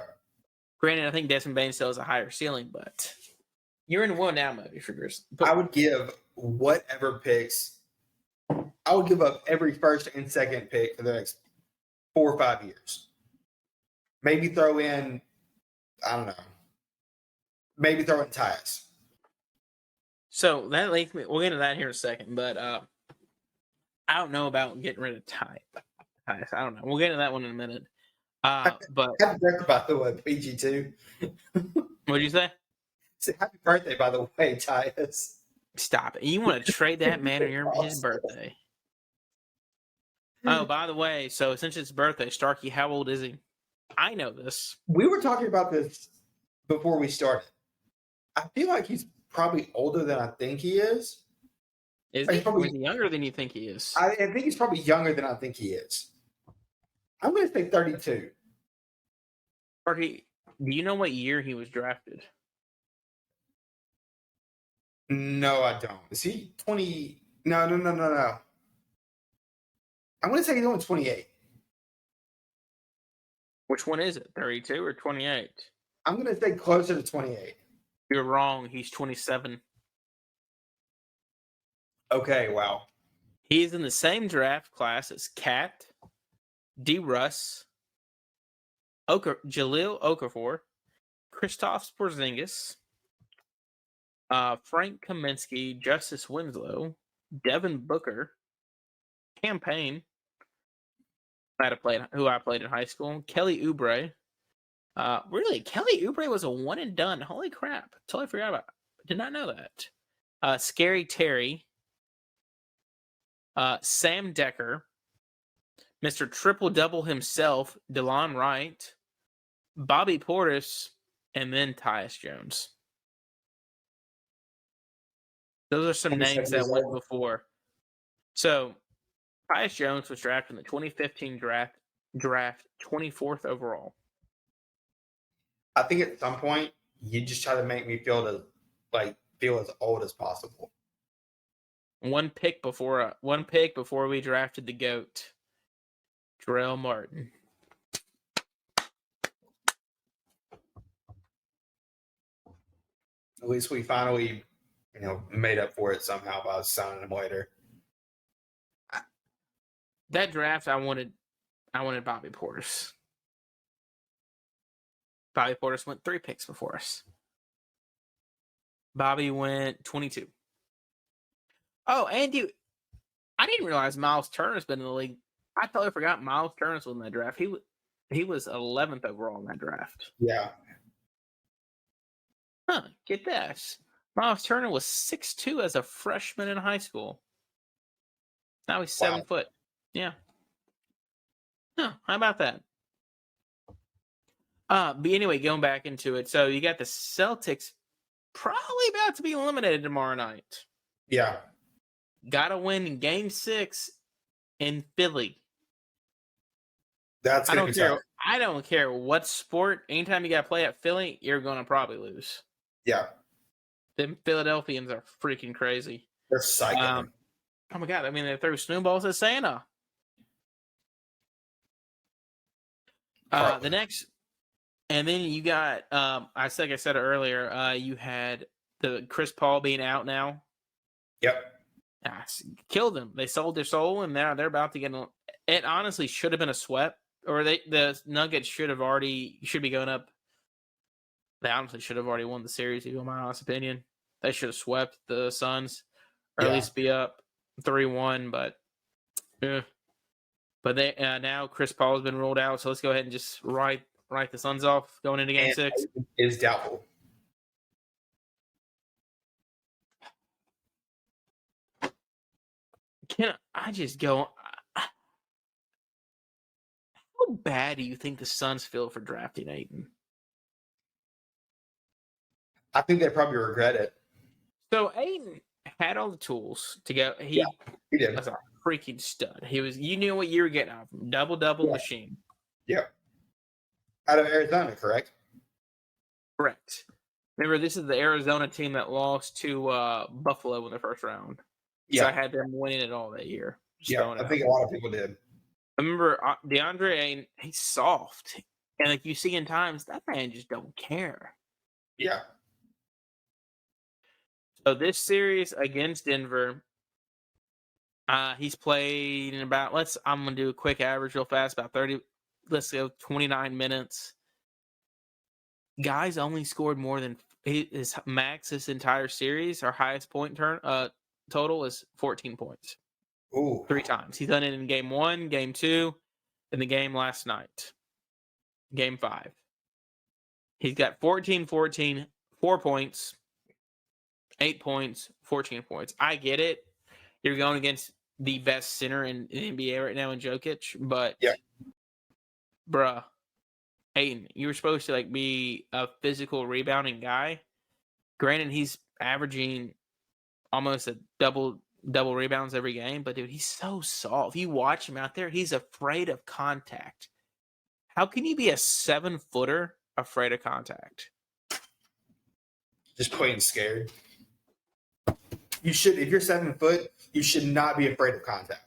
Granted, I think Desmond Bane still has a higher ceiling, but you're in one now mode for Grizzlies. I would give whatever picks. I would give up every first and second pick for the next 4 or 5 years. Maybe throw in, I don't know. Maybe throw in Tyus. So that leads me. We'll get into that here in a second, but I don't know about getting rid of Tyus. I don't know. We'll get into that one in a minute. But happy birthday, by the way, PG2. What'd you say? Happy birthday, by the way, Tyus. Stop it. You want to trade that man on his birthday? Oh, by the way, so since it's birthday, Starkey, how old is he? I know this. We were talking about this before we started. I feel like he's probably older than I think he is. Is he? Or is he younger than you think he is? I think he's probably younger than I think he is. I'm going to say 32. Starkey, do you know what year he was drafted? No, I don't. Is he 20? No. I'm going to say he's only 28. Which one is it, 32 or 28? I'm going to say closer to 28. You're wrong. He's 27. Okay, wow. He's in the same draft class as Kat, D. Russ, Jahlil Okafor, Kristaps Porzingis, Frank Kaminsky, Justice Winslow, Devin Booker, Cam Payne, who I played in high school, Kelly Oubre. Really, Kelly Oubre was a one and done. Holy crap. Totally forgot about it. Did not know that. Scary Terry, Sam Decker, Mr. Triple-Double himself, DeLon Wright, Bobby Portis, and then Tyus Jones. Those are some names that went before. So, Tyus Jones was drafted in the 2015 draft 24th overall. I think at some point, you just try to make me feel like feel as old as possible. One pick before we drafted the GOAT, Terrell Martin. At least we finally, made up for it somehow by signing him later. That draft, I wanted Bobby Portis. Bobby Portis went 3 picks before us. Bobby went 22. Oh, and I didn't realize Miles Turner's been in the league. I totally forgot Miles Turner's was in that draft. He was 11th overall in that draft. Yeah. Huh, get this. Miles Turner was 6'2" as a freshman in high school. Now he's 7 foot. Yeah. Huh, how about that? But anyway, going back into it. So you got the Celtics probably about to be eliminated tomorrow night. Yeah. Got to win in Game 6 in Philly. That's going to be tough. I don't care what sport. Anytime you got to play at Philly, you're going to probably lose. Yeah. The Philadelphians are freaking crazy. They're psycho. Oh my God. I mean, they threw snowballs at Santa. The next, and then you got, like I said earlier, you had the Chris Paul being out now. Yep. Killed them. They sold their soul, and now they're about to get. It honestly should have been a sweep, or the Nuggets should be going up. They honestly should have already won the series, in my honest opinion. They should have swept the Suns, or at least be up 3-1. But, but they now Chris Paul has been ruled out, so let's go ahead and just write the Suns off going into Game 6. Is doubtful. Can I just go? How bad do you think the Suns feel for drafting Ayton? I think they probably regret it. So Ayton had all the tools to go. He did. Was a freaking stud. You knew what you were getting out of him. Double machine. Yeah. Out of Arizona, correct? Correct. Remember, this is the Arizona team that lost to Buffalo in the first round. Yeah. So I had them winning it all that year. I think a lot of people did. I remember DeAndre Ayton, he's soft. And like you see in times, that man just don't care. Yeah. So this series against Denver, he's played in about, I'm going to do a quick average real fast, about 29 minutes. Guys only scored more than his max this entire series. Our highest point total is 14 points. Ooh. 3 times. He's done it in Game 1, Game 2, and the game last night. Game 5. He's got 14-14, 4 points, 8 points, 14 points. I get it. You're going against the best center in the NBA right now in Jokic, but bruh, Ayton, you were supposed to be a physical rebounding guy. Granted, he's averaging almost a double rebounds every game, but dude, he's so soft. You watch him out there, he's afraid of contact. How can you be a 7-footer afraid of contact? Just plain scared. You should, if you're 7 foot, you should not be afraid of contact.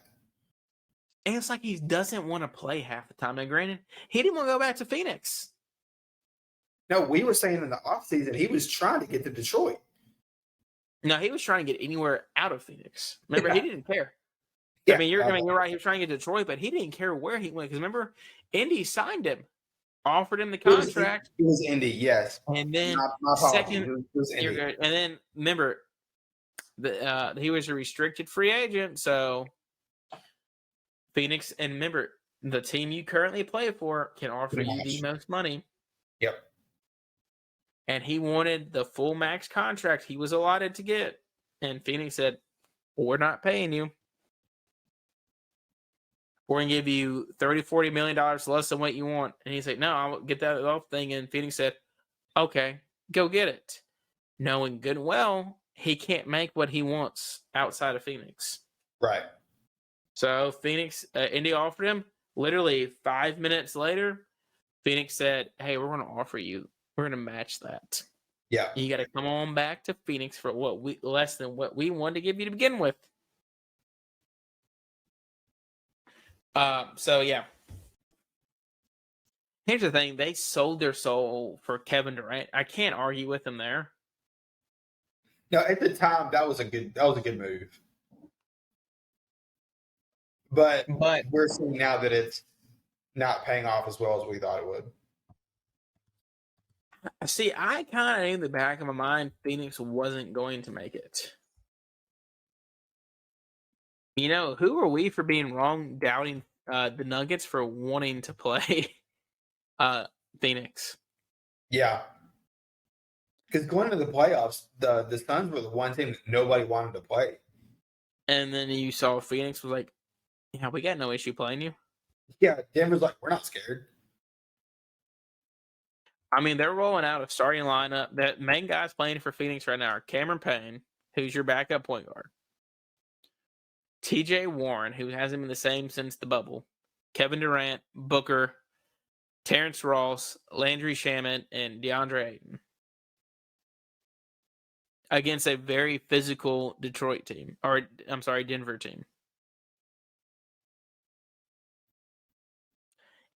And it's like he doesn't want to play half the time. Now, granted, he didn't want to go back to Phoenix. No, we were saying in the offseason he was trying to get to Detroit. No, he was trying to get anywhere out of Phoenix. Remember, he didn't care. Yeah. I mean, you're right. He was trying to get to Detroit, but he didn't care where he went. Because remember, Indy signed him, offered him the contract. It was Indy, yes. And then it was Indy. And then remember, he was a restricted free agent, so Phoenix, and remember, the team you currently play for can offer you the most money. Yep. And he wanted the full max contract he was allotted to get. And Phoenix said, we're not paying you. We're going to give you $30-40 million less than what you want. And he said, no, I'll get that off thing. And Phoenix said, okay, go get it. Knowing good and well, he can't make what he wants outside of Phoenix. Right. So Phoenix, Indy offered him. Literally 5 minutes later, Phoenix said, hey, we're going to offer you. We're going to match that. Yeah. You got to come on back to Phoenix for less than what we wanted to give you to begin with. So yeah. Here's the thing: they sold their soul for Kevin Durant. I can't argue with them there. No, at the time that was a good move. But we're seeing now that it's not paying off as well as we thought it would. See, I kind of knew in the back of my mind Phoenix wasn't going to make it. You know, who are we for being wrong, doubting the Nuggets for wanting to play Phoenix? Yeah. Because going to the playoffs, the Suns were the one team that nobody wanted to play. And then you saw Phoenix was like, yeah, we got no issue playing you. Yeah, Denver's like, we're not scared. I mean, they're rolling out a starting lineup. The main guys playing for Phoenix right now are Cameron Payne, who's your backup point guard, TJ Warren, who hasn't been the same since the bubble, Kevin Durant, Booker, Terrence Ross, Landry Shamet, and DeAndre Ayton. Against a very physical Detroit team, or I'm sorry, Denver team.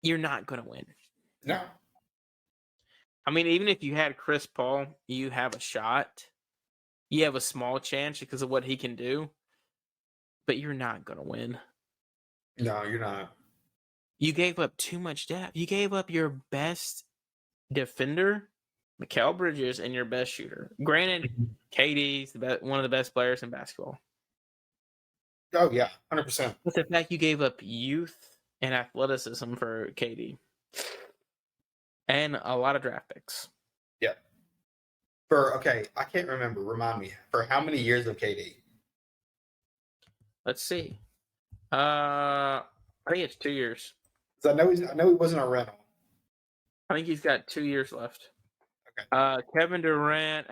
You're not going to win. No. I mean, even if you had Chris Paul, you have a shot. You have a small chance because of what he can do, but you're not going to win. No, you're not. You gave up too much depth. You gave up your best defender, Mikal Bridges, and your best shooter. Granted, KD's one of the best players in basketball. Oh, yeah, 100%. But the fact you gave up youth and athleticism for KD and a lot of draft picks. Yeah. I can't remember. Remind me. For how many years of KD? Let's see. I think it's 2 years. So I know he wasn't a rental. I think he's got 2 years left. Okay. Kevin Durant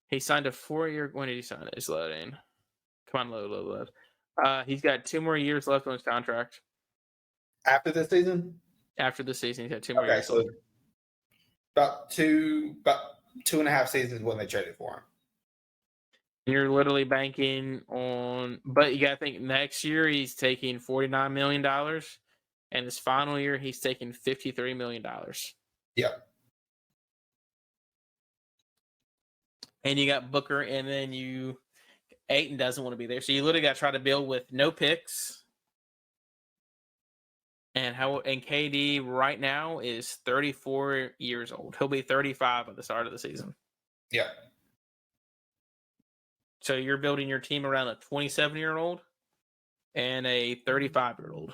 he signed a 4-year. When did he sign it? It's loading. Come on, load. He's got 2 more years left on his contract. After this season? After the season, he's got 2 more Okay, years so left. about 2.5 seasons when they traded for him. You're literally banking on, but you got to think next year he's taking $49 million, and his final year he's taking $53 million. Yeah. And you got Booker, and then Ayton doesn't want to be there, so you literally got to try to build with no picks. And KD right now is 34 years old. He'll be 35 at the start of the season. Yeah. So you're building your team around a 27-year-old and a 35-year-old.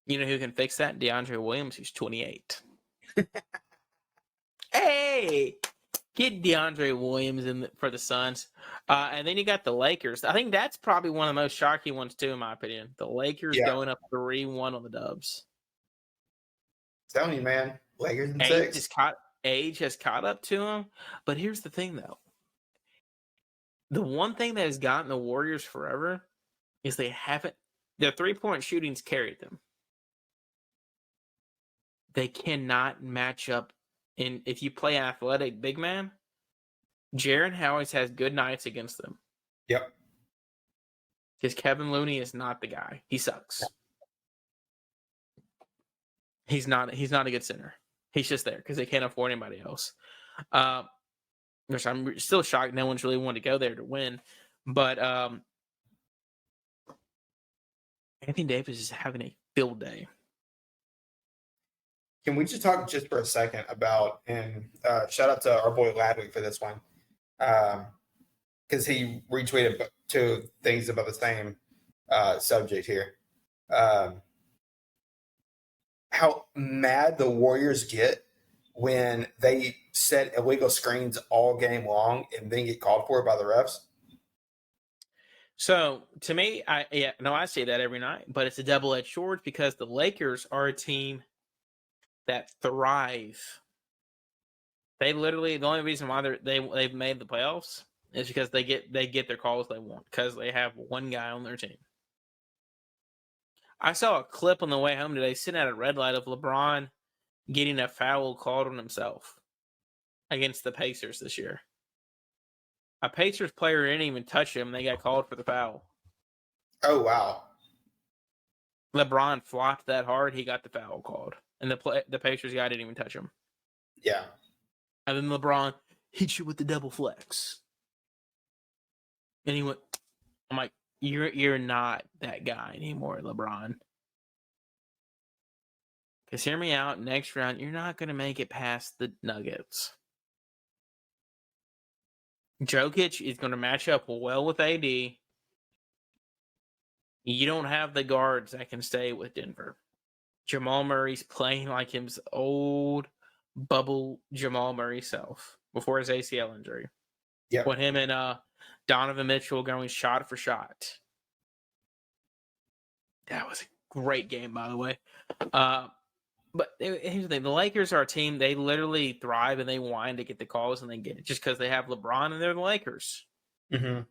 You know who can fix that? DeAndre Williams, who's 28. Hey! Get DeAndre Williams for the Suns. And then you got the Lakers. I think that's probably one of the most shocking ones, too, in my opinion. The Lakers going up 3-1 on the Dubs. I'm telling you, man. Lakers in 6. Age has caught up to him. But here's the thing, though. The one thing that has gotten the Warriors forever is their 3-point shootings carried them. They cannot match up. If you play athletic big man, Jaren always has good nights against them. Yep. Because Kevin Looney is not the guy. He sucks. He's not a good center. He's just there because they can't afford anybody else. Which I'm still shocked no one's really wanted to go there to win. But Anthony Davis is having a field day. Can we just talk just for a second about, and shout out to our boy Ladwick for this one, because he retweeted 2 things about the same subject here. How mad the Warriors get when they set illegal screens all game long and then get called for it by the refs. So to me, I say that every night, but it's a double-edged sword because the Lakers are a team that thrive. They literally, the only reason why they've made the playoffs is because they get their calls they want because they have one guy on their team. I saw a clip on the way home today, sitting at a red light, of LeBron getting a foul called on himself against the Pacers this year. A Pacers player didn't even touch him. They got called for the foul. Oh, wow. LeBron flopped that hard, he got the foul called. And the Pacers guy didn't even touch him. Yeah. And then LeBron hit you with the double flex. And he went, I'm like, you're not that guy anymore, LeBron. Because hear me out, next round, you're not going to make it past the Nuggets. Jokic is going to match up well with AD. You don't have the guards that can stay with Denver. Jamal Murray's playing like his old bubble Jamal Murray self before his ACL injury. Yeah. With him and Donovan Mitchell going shot for shot. That was a great game, by the way. But here's the thing. The Lakers are a team, they literally thrive and they whine to get the calls and they get it just because they have LeBron and they're the Lakers. Mm-hmm.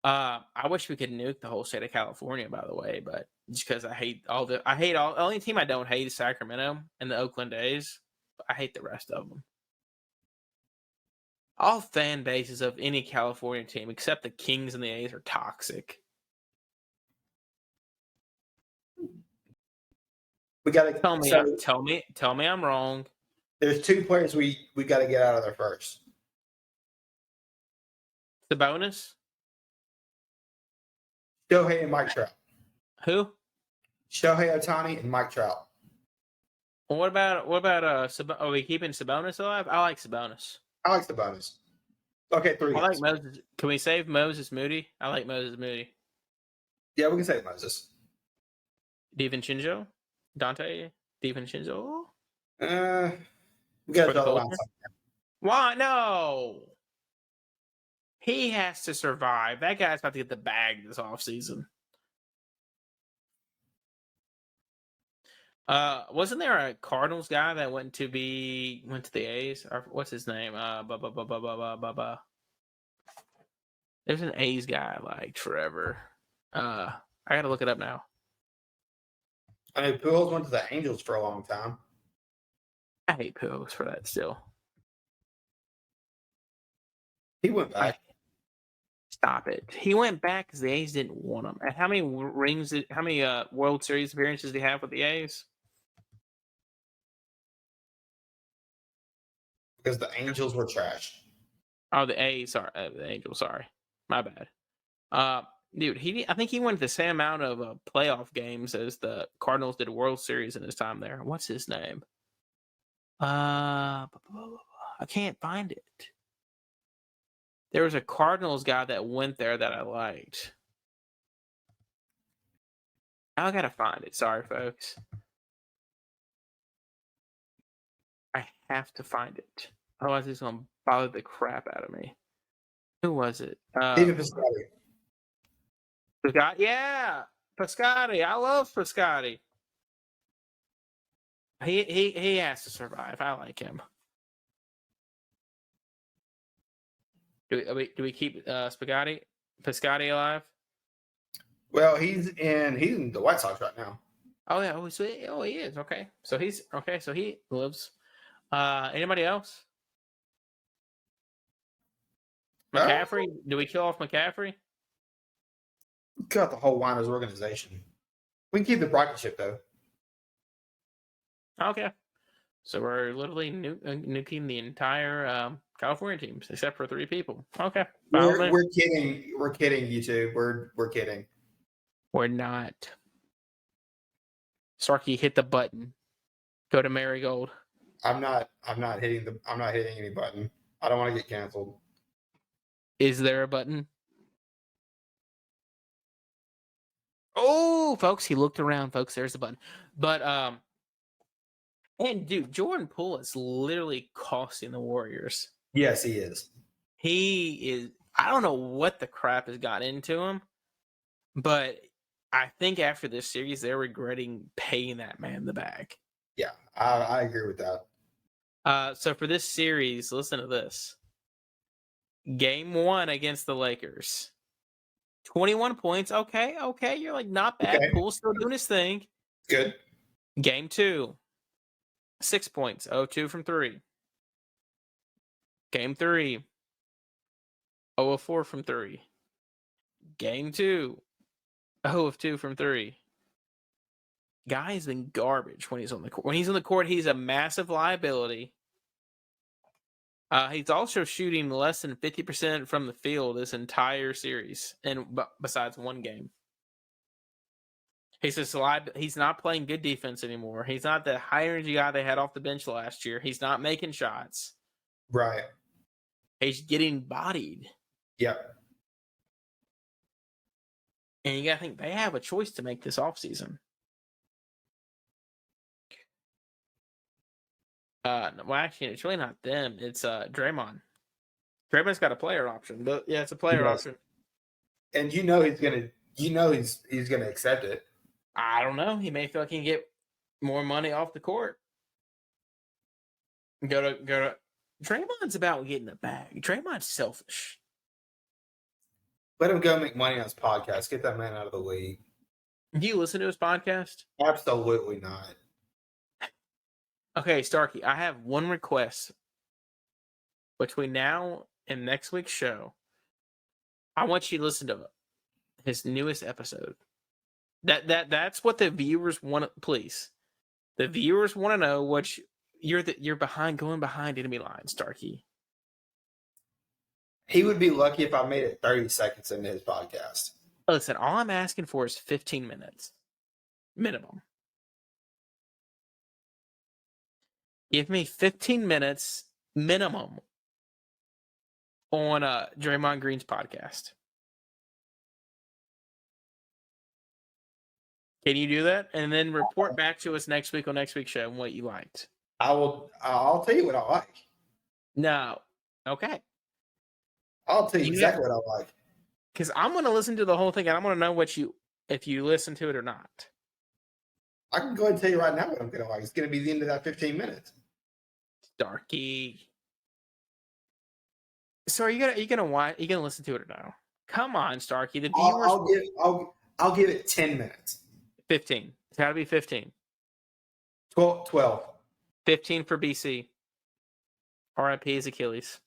I wish we could nuke the whole state of California, by the way, but just because the only team I don't hate is Sacramento and the Oakland A's. I hate the rest of them. All fan bases of any California team except the Kings and the A's are toxic. We got to tell me I'm wrong. There's two players we got to get out of there first. Sabonis? Shohei and Mike Trout. Who? Shohei Ohtani and Mike Trout. Well, what about are we keeping Sabonis alive? I like Sabonis. I like Sabonis. Okay, three. I like Moses. Can we save Moses Moody? I like Moses Moody. Yeah, we can save Moses. DiVincenzo? Dante DiVincenzo? We got to draw the line somewhere. Why? No. He has to survive. That guy's about to get the bag this offseason. Wasn't there a Cardinals guy that went to the A's? Or what's his name? There's an A's guy I liked forever. I gotta look it up now. I mean, Pujols went to the Angels for a long time. I hate Pujols for that still. He went back. Stop it. He went back because the A's didn't want him. And how many World Series appearances did he have with the A's? Because the Angels were trash. Oh, the A's. Sorry, the Angels. Sorry, my bad. Dude, I think he went the same amount of playoff games as the Cardinals did World Series in his time there. What's his name? I can't find it. There was a Cardinals guy that went there that I liked. I gotta find it. Sorry, folks. I have to find it. Otherwise, it's gonna bother the crap out of me. Who was it? Steven Piscotty. Piscotty? Yeah, Piscotty. I love Piscotty. He has to survive. I like him. Do we keep Piscotty alive? Well, he's in the White Sox right now. Oh yeah. Oh, he is. Okay. So he's okay. So he lives. Anybody else? McCaffrey? Do we kill off McCaffrey? Cut the whole Winers organization. We can keep the rocket ship though. Okay. So we're literally nuking the entire California teams except for 3 people. Okay. We're kidding. We're kidding, YouTube. We're kidding. We're not. Starkey, hit the button. Go to Marigold. I'm not hitting any button. I don't want to get canceled. Is there a button? Oh, folks, he looked around, folks. There's the button. But and dude, Jordan Poole is literally costing the Warriors. Yes, he is. He is. I don't know what the crap has got into him, but I think after this series, they're regretting paying that man the bag. Yeah, I agree with that. So for this series, listen to this. Game 1 against the Lakers. 21 points. Okay. You're like, not bad. Okay. Poole's still doing his thing. Good. Game 2. 6 points. 0-2 from 3. Game 3. 0-4 from 3. Game 2. 0-2 from 3. Guy's been garbage when he's on the court. When he's on the court, he's a massive liability. He's also shooting less than 50% from the field this entire series, and besides one game. He's not playing good defense anymore. He's not the high energy guy they had off the bench last year. He's not making shots. Right. He's getting bodied. Yep. And you got to think they have a choice to make this offseason. Well, actually, it's really not them. It's Draymond. Draymond's got a player option, but yeah, it's a player option. And he's gonna accept it. I don't know. He may feel like he can get more money off the court. Go to. Draymond's about getting the bag. Draymond's selfish. Let him go make money on his podcast. Get that man out of the league. Do you listen to his podcast? Absolutely not. Okay, Starkey, I have one request. Between now and next week's show, I want you to listen to his newest episode. That's what the viewers want. Please, the viewers want to know what you're going behind enemy lines, Starkey. He would be lucky if I made it 30 seconds into his podcast. Listen, all I'm asking for is 15 minutes minimum. Give me 15 minutes minimum on Draymond Green's podcast. Can you do that? And then report back to us next week on next week's show and what you liked. I'll tell you what I like. No. Okay. I'll tell you exactly what I like. Because I'm going to listen to the whole thing and I'm going to know if you listen to it or not. I can go ahead and tell you right now what I'm going to like. It's going to be the end of that 15 minutes. Starkey. So are you gonna listen to it or no? Come on, Starkey. The viewers. I'll give it 10 minutes. 15. It's got to be 15. 12. 15 for BC. RIP is Achilles.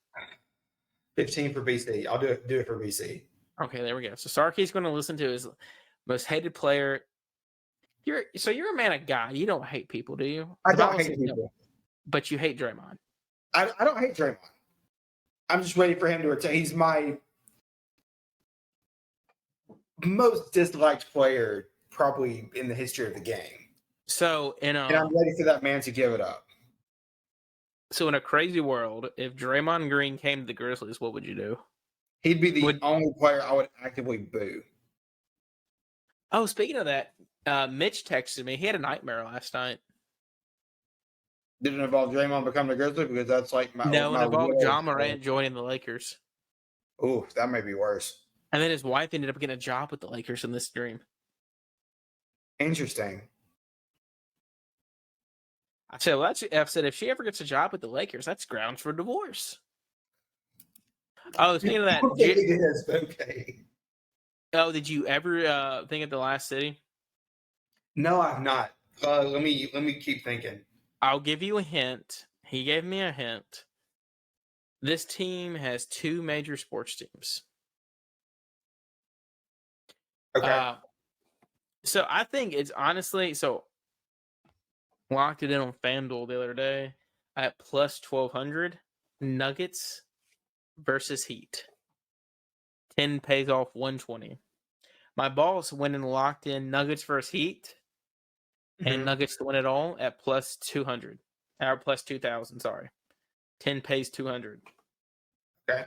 15 for BC. I'll do it for BC. Okay, there we go. So Starkey's going to listen to his most hated player. You're a man of God. You don't hate people, do you? I don't hate people. But you hate Draymond. I don't hate Draymond. I'm just waiting for him to return. He's my most disliked player probably in the history of the game. So and I'm ready for that man to give it up. So in a crazy world, if Draymond Green came to the Grizzlies, what would you do? He'd be the only player I would actively boo. Oh, speaking of that, Mitch texted me. He had a nightmare last night. Did it involve Draymond becoming a Grizzly? Because that's like my... No, it involved John Morant joining the Lakers. Ooh, that may be worse. And then his wife ended up getting a job with the Lakers in this dream. Interesting. I said, if she ever gets a job with the Lakers, that's grounds for divorce. Oh, speaking of that... okay. Oh, did you ever think of The Last City? No, I've not. Let me keep thinking. I'll give you a hint. He gave me a hint. This team has 2 major sports teams. Okay. So I think it's honestly locked it in on FanDuel the other day at plus 1,200. Nuggets versus Heat. 10 pays off 120. My boss went and locked in Nuggets versus Heat. And Nuggets to win it all at plus 200. Or plus 2,000, sorry. 10 pays 200. Okay.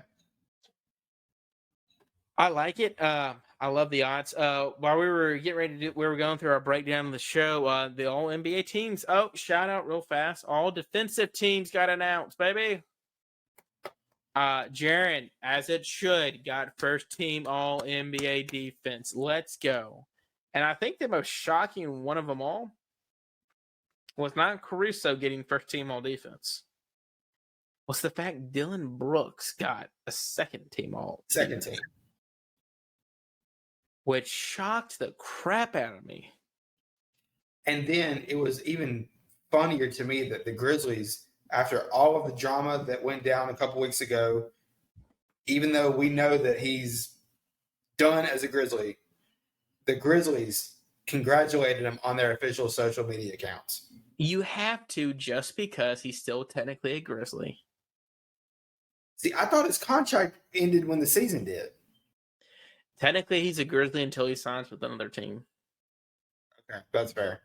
I like it. I love the odds. While we were getting ready to we were going through our breakdown of the show, the all NBA teams. Oh, shout out real fast. All defensive teams got announced, baby. Jaren, as it should, got first team all NBA defense. Let's go. And I think the most shocking one of them all was not Caruso getting first team all defense. Was the fact Dylan Brooks got a second team all. Second team. which shocked the crap out of me. And then it was even funnier to me that the Grizzlies, after all of the drama that went down a couple weeks ago, even though we know that he's done as a Grizzly, the Grizzlies congratulated him on their official social media accounts. You have to, just because he's still technically a Grizzly. See, I thought his contract ended when the season did. Technically, he's a Grizzly until he signs with another team. Okay, that's fair.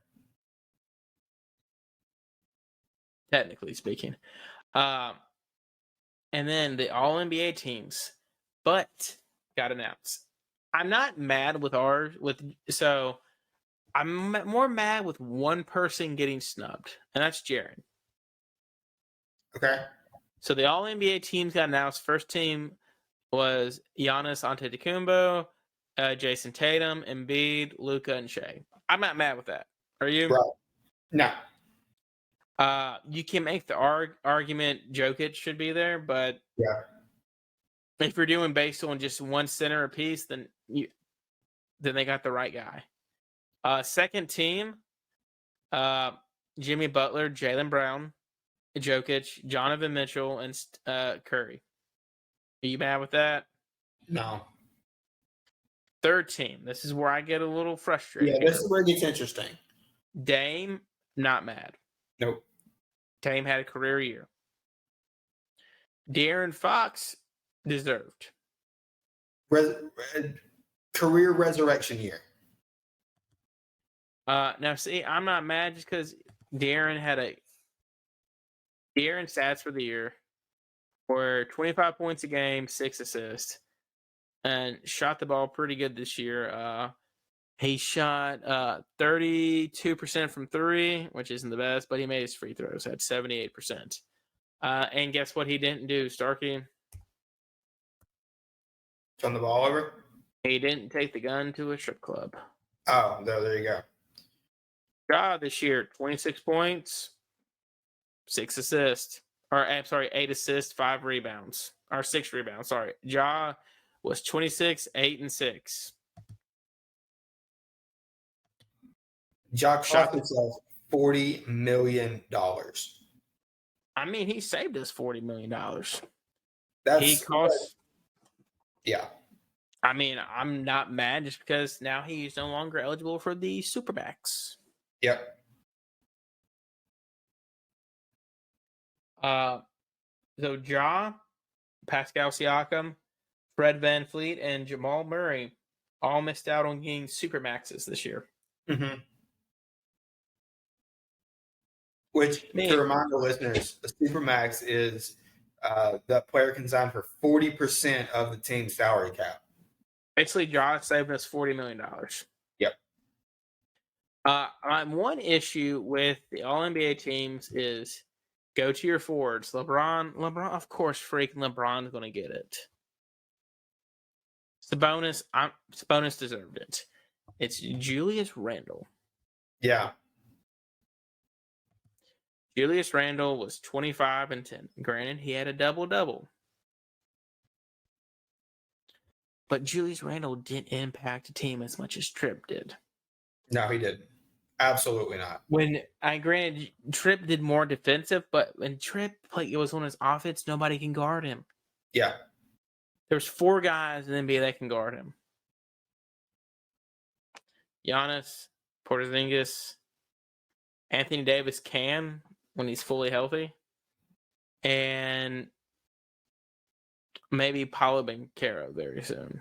Technically speaking. And then the All NBA teams, but got announced. I'm not mad with ours. So I'm more mad with one person getting snubbed, and that's Jaren. Okay. So the All NBA teams got announced. First team was Giannis Antetokounmpo, Jason Tatum, Embiid, Luka, and Shea. I'm not mad with that. Are you? Right. No. You can make the argument Jokic should be there, but Yeah. if you're doing based on just one center apiece, then they got the right guy. Second team, Jimmy Butler, Jaylen Brown, Jokic, Donovan Mitchell, and Curry. Are you mad with that? No. Third team. This is where I get a little frustrated. Yeah, this is where it gets interesting. Dame, not mad. Nope. Dame had a career year. De'Aaron Fox, deserved. Career resurrection year. Now, see, I'm not mad just because De'Aaron stats for the year were 25 points a game, 6 assists, and shot the ball pretty good this year. He shot 32% from 3, which isn't the best, but he made his free throws at 78%. And guess what he didn't do, Starkey? Turn the ball over? He didn't take the gun to a strip club. Oh, there you go. Ja this year, 26 points, 6 assists. Or, I'm sorry, 8 assists, 5 rebounds. Or 6 rebounds, sorry. Ja was 26, 8, and 6. Ja cost himself $40 million. I mean, he saved us $40 million. That's yeah. I mean, I'm not mad just because now he's no longer eligible for the Supermax. Yep. So Ja, Pascal Siakam, Fred VanVleet, and Jamal Murray all missed out on getting Supermaxes this year. Mm-hmm. Which, to remind the listeners, the Supermax is the player can sign for 40% of the team's salary cap. Basically, Ja saving us $40 million. Yep. One issue with the All NBA teams is go to your forwards. LeBron, of course, freaking LeBron's going to get it. Sabonis deserved it. It's Julius Randle. Yeah. Julius Randle was 25 and 10. Granted, he had a double-double. But Julius Randle didn't impact the team as much as Tripp did. No, he didn't. Absolutely not. Granted, Tripp did more defensive, but when Tripp was on his offense, nobody can guard him. Yeah. There's 4 guys in the NBA that can guard him. Giannis, Porzingis, Anthony Davis can when he's fully healthy, and maybe Paulo Banchero very soon.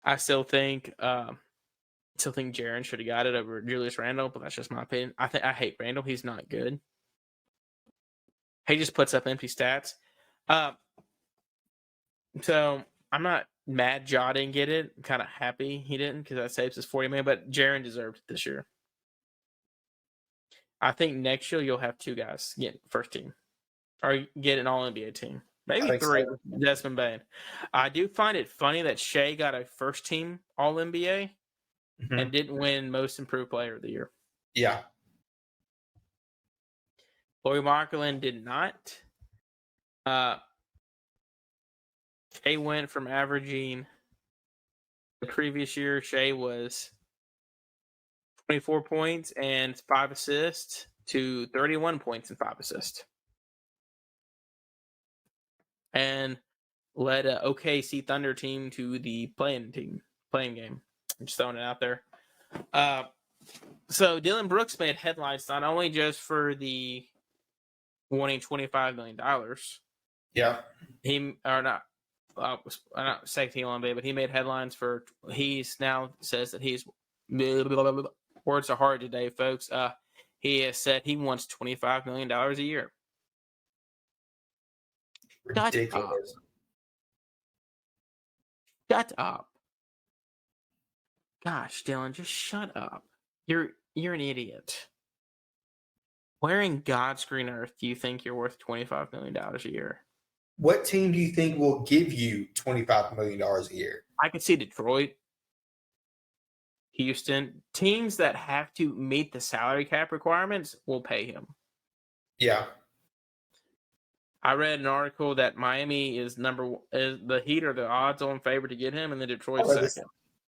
I still think Jaren should have got it over Julius Randle, but that's just my opinion. I hate Randle. He's not good. He just puts up empty stats. So I'm not mad Ja didn't get it. I'm kind of happy he didn't because that saves us $40 million. But Jaren deserved it this year. I think next year you'll have 2 guys get first team or get an All NBA team. Maybe 3 with Desmond Bane. I do find it funny that Shea got a first team All NBA and didn't win Most Improved Player of the Year. Yeah. Lauri Markkanen did not. Shea went from averaging The previous year, Shea was 24 points and 5 assists to 31 points and 5 assists. And led a OKC Thunder team to the playing game. I'm just throwing it out there. So Dylan Brooks made headlines not only just for the wanting $25 million. Yeah. Not second Olympic, but he made headlines for. He's now says that he's words are hard today, folks. He has said he wants $25 million a year. Ridiculous. Shut up. Gosh, Dylan, just shut up. You're an idiot. Where in God's green earth do you think you're worth $25 million a year? What team do you think will give you $25 million a year? I could see Detroit, Houston. Teams that have to meet the salary cap requirements will pay him. Yeah. I read an article that Miami is the Heat are the odds-on favorite to get him, and then Detroit second.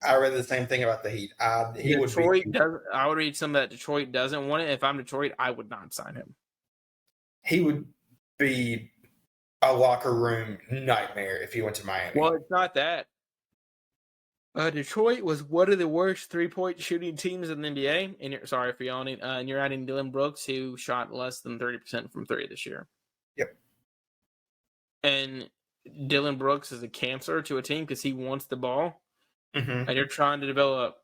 I read the same thing about the Heat. I would read some that Detroit doesn't want it. If I'm Detroit, I would not sign him. He would be a locker room nightmare if he went to Miami. Well, it's not that. Detroit was one of the worst three-point shooting teams in the NBA. And sorry for yawning. And you're adding Dylan Brooks, who shot less than 30% from three this year. Yep. And Dylan Brooks is a cancer to a team because he wants the ball. Mm-hmm. And you're trying to develop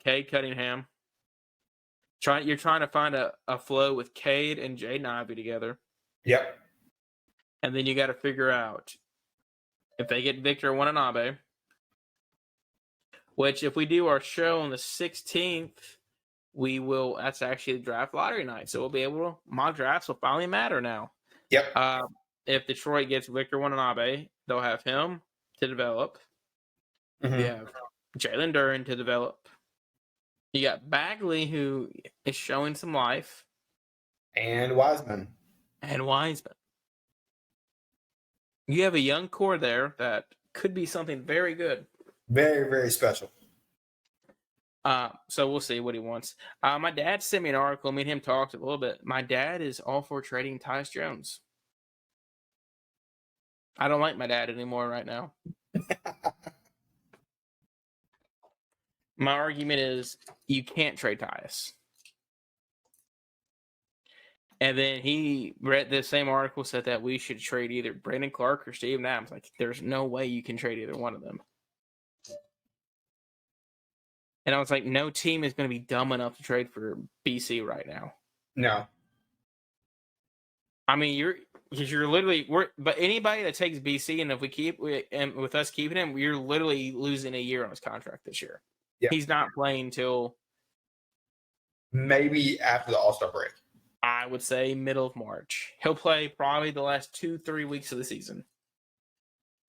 Cade Cunningham. You're trying to find a flow with Cade and Jaden Ivey together. Yep. And then you got to figure out if they get Victor Wembanyama, which if we do our show on the 16th, that's actually the draft lottery night. So we'll be able to, mock drafts will finally matter now. Yep. If Detroit gets Victor Wembanyama, they'll have him to develop. Mm-hmm. You have Jalen Duren to develop. You got Bagley, who is showing some life. And Wiseman. You have a young core there that could be something very good. Very, very special. So we'll see what he wants. My dad sent me an article. Me and him talked a little bit. My dad is all for trading Tyus Jones. I don't like my dad anymore right now. My argument is you can't trade Tyus. And then he read the same article, said that we should trade either Brandon Clark or Steven Adams. Like, there's no way you can trade either one of them. And I was like, no team is going to be dumb enough to trade for BC right now. No. I mean, but anybody that takes BC, and if with us keeping him, you're literally losing a year on his contract this year. Yeah. He's not playing till maybe after the All-Star break. I would say middle of March. He'll play probably the last 2-3 weeks of the season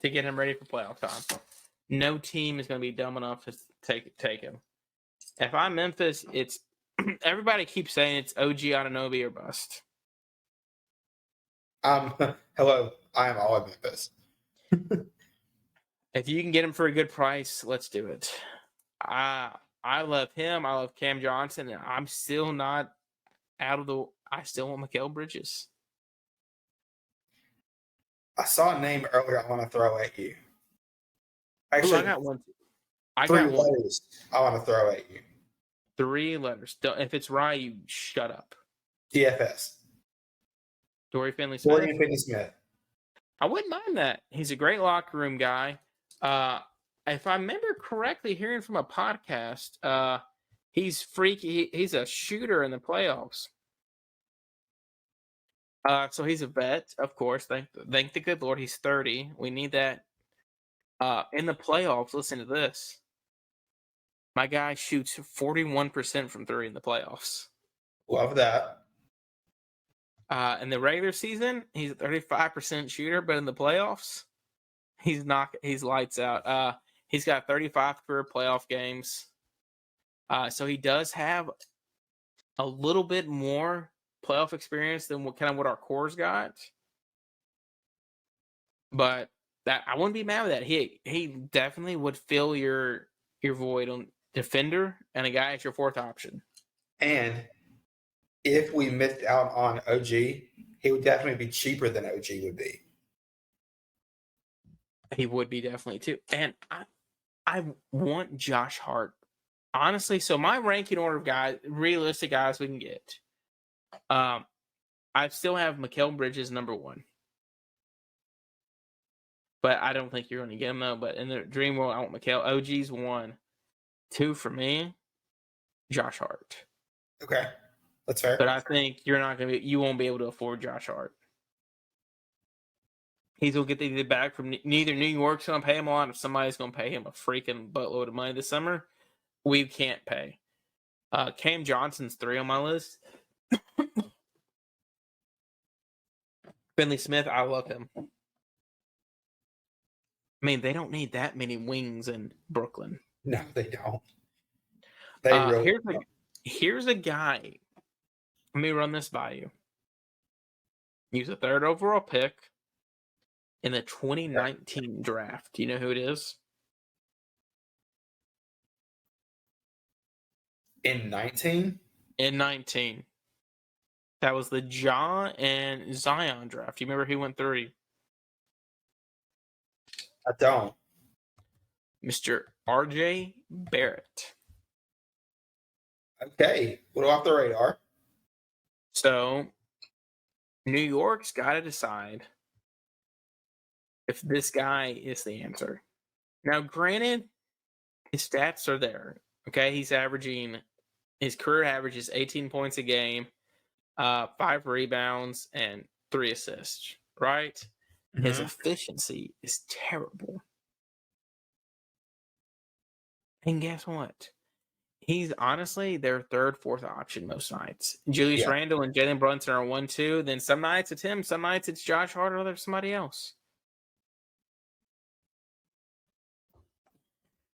to get him ready for playoff time. No team is going to be dumb enough to take him. If I'm Memphis, it's everybody keeps saying it's OG Anunoby or bust. Hello, I am all of Memphis. If you can get him for a good price, let's do it. I love him. I love Cam Johnson, and I'm still not I still want Mikal Bridges. I saw a name earlier I want to throw at you. Actually, I got one. Three letters I want to throw at you. 3 letters. If it's right, you shut up. DFS. Dorian Finney-Smith. Dorian Finney-Smith. I wouldn't mind that. He's a great locker room guy. If I remember correctly, hearing from a podcast, he's freaky. He's a shooter in the playoffs. So he's a vet, of course. Thank the good Lord. He's 30. We need that. In the playoffs, listen to this. My guy shoots 41% from 3 in the playoffs. Love that. In the regular season, he's a 35% shooter, but in the playoffs, he's lights out. He's got 35 career playoff games. So he does have a little bit more playoff experience than what our core's got. But That I wouldn't be mad with that. He definitely would fill your void on defender and a guy at your fourth option. And if we missed out on OG, he would definitely be cheaper than OG would be. He would be definitely too. And I want Josh Hart. Honestly, so my ranking order of guys, realistic guys we can get. I still have Mikal Bridges number 1. But I don't think you're going to get him though. But in the dream world, I want Mikal. OG's 1. 2 for me, Josh Hart. Okay, that's fair. But I think you won't be able to afford Josh Hart. He's going to get the back from neither New York's going to pay him a lot. If somebody's going to pay him a freaking buttload of money this summer, we can't pay. Cam Johnson's 3 on my list. Finley Smith, I love him. I mean, they don't need that many wings in Brooklyn. No, they don't. They really don't. Here's a guy. Let me run this by you. He was a 3rd overall pick in the 2019 draft. Do you know who it is? In 19? In 19. That was the Ja and Zion draft. You remember who went 3? I don't. Mr. RJ Barrett. Okay, what off the radar? So, New York's got to decide if this guy is the answer. Now, granted, his stats are there. Okay, his career average is 18 points a game, 5 rebounds, and 3 assists, right? Mm-hmm. His efficiency is terrible. And guess what? He's honestly their 3rd, 4th option most nights. Julius Randle and Jalen Brunson are 1, 2. Then some nights it's him, some nights it's Josh Hart, or there's somebody else.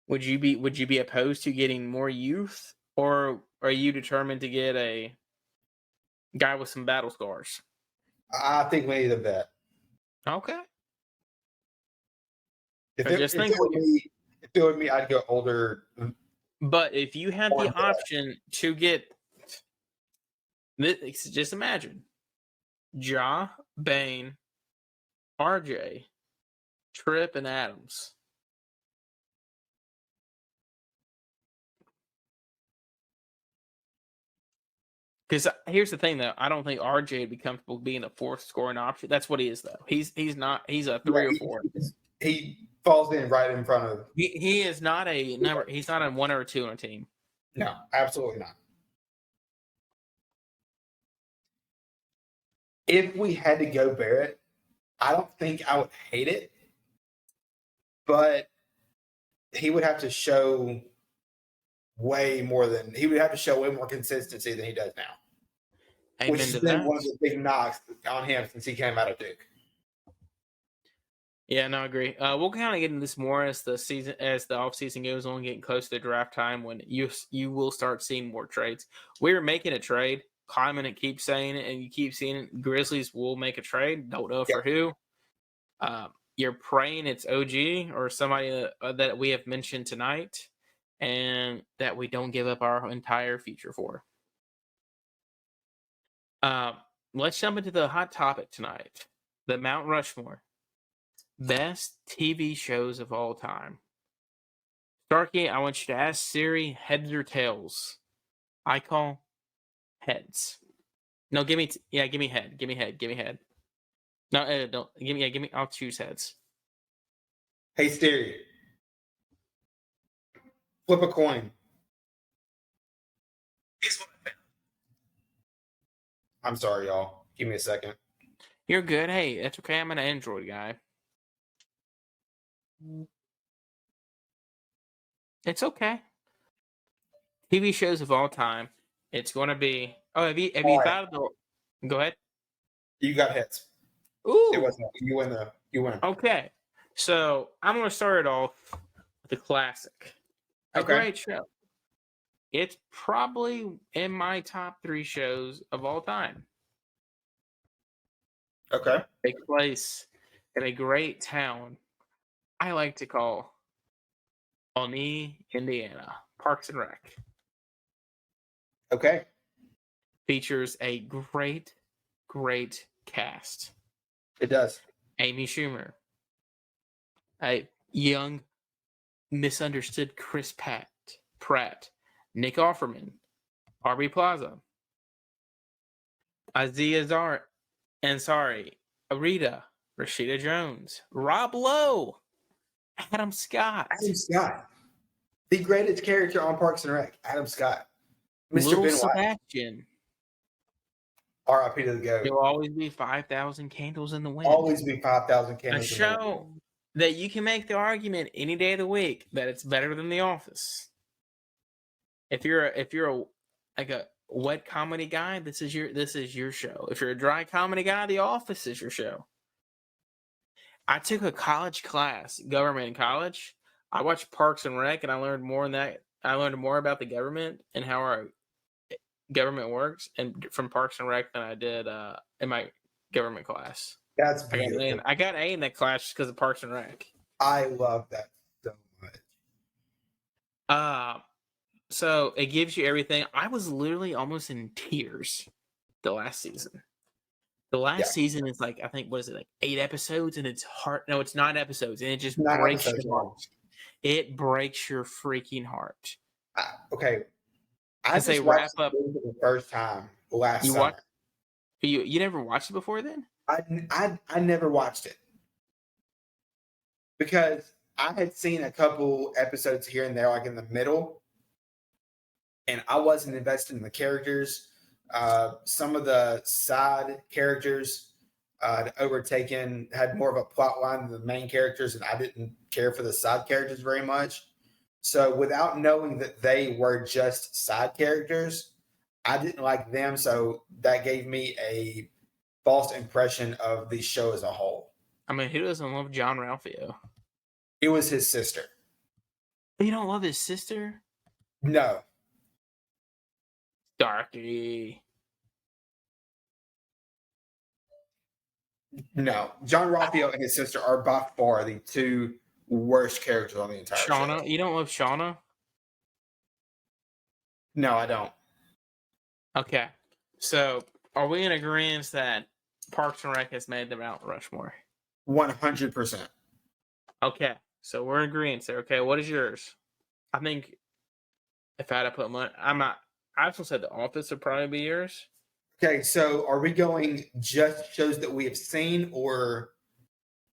Would you be opposed to getting more youth, or are you determined to get a guy with some battle scars? I think we need a vet. Okay. If it were me, I'd go older. But if you had the option to get, just imagine, Ja, Bane, RJ, Tripp, and Adams. Because here's the thing, though. I don't think RJ would be comfortable being a 4th scoring option. That's what he is, though. He's not. He's a 3 or 4. He falls in right in front of. He is not a number. He's not a 1 or a 2 on a team. No, absolutely not. If we had to go Barrett, I don't think I would hate it, but he would have to show way more consistency than he does now. Which has been one of the big knocks on him since he came out of Duke. Yeah, no, I agree. We'll kind of get into this more as the off season goes on, getting close to the draft time when you will start seeing more trades. We're making a trade. Kleiman keeps saying it, and you keep seeing it. Grizzlies will make a trade. Don't know for who. You're praying it's OG or somebody that we have mentioned tonight, and that we don't give up our entire future for. Let's jump into the hot topic tonight: the Mount Rushmore. Best TV shows of all time. Starkey, I want you to ask Siri heads or tails. I call heads. No, give me head. Give me head. No, don't give me. I'll choose heads. Hey Siri, flip a coin. I'm sorry, y'all. Give me a second. You're good. Hey, that's okay. I'm an Android guy. It's okay. TV shows of all time. It's going to be. Oh, have you thought of the? Go ahead. You got hits. Ooh. It wasn't. You win though. You win. Okay, so I'm going to start it off with a classic. A great show. It's probably in my top 3 shows of all time. Okay. Takes place in a great town I like to call Pawnee, Indiana, Parks and Rec. Okay. Features a great, great cast. It does. Amy Schumer, a young, misunderstood Chris Pratt, Nick Offerman, Aubrey Plaza, Aziza Ansari, Arita, Rashida Jones, Rob Lowe, Adam Scott, Adam Scott, the greatest character on Parks and Rec. Adam Scott, Mr. Little Ben White. Sebastian. R.I.P. to the GOAT. There will always be 5,000 candles in the wind. Always be 5,000 A candles. in the wind. show that you can make the argument any day of the week that it's better than The Office. If you're a wet comedy guy, this is your show. If you're a dry comedy guy, The Office is your show. I took a college class, government in college. I watched Parks and Rec, and I learned more about the government and how our government works, and from Parks and Rec than I did in my government class. That's beautiful. I got A in that class just because of Parks and Rec. I love that so much. So it gives you everything. I was literally almost in tears the last season. The last season is like, I think, what is it, like 8 episodes, and it's hard. No, it's 9 episodes, and it just breaks your heart. It breaks your freaking heart. Okay. I just watched it for the first time last summer. You never watched it before then? I never watched it because I had seen a couple episodes here and there, like in the middle, and I wasn't invested in the characters. Some of the side characters had more of a plot line than the main characters, and I didn't care for the side characters very much. So without knowing that they were just side characters, I didn't like them. So that gave me a false impression of the show as a whole. I mean, who doesn't love John Ralphio? It was his sister. You don't love his sister? No. Darky. No. John Ralphio and his sister are by far the two worst characters on the entire Shauna? show. You don't love Shauna? No, I don't. Okay. So, are we in agreement that Parks and Rec has made the Mount Rushmore? 100%. Okay. So, we're in agreement there. Okay, what is yours? I think if I had to put money, I also said The Office would probably be yours. Okay, so are we going just shows that we have seen or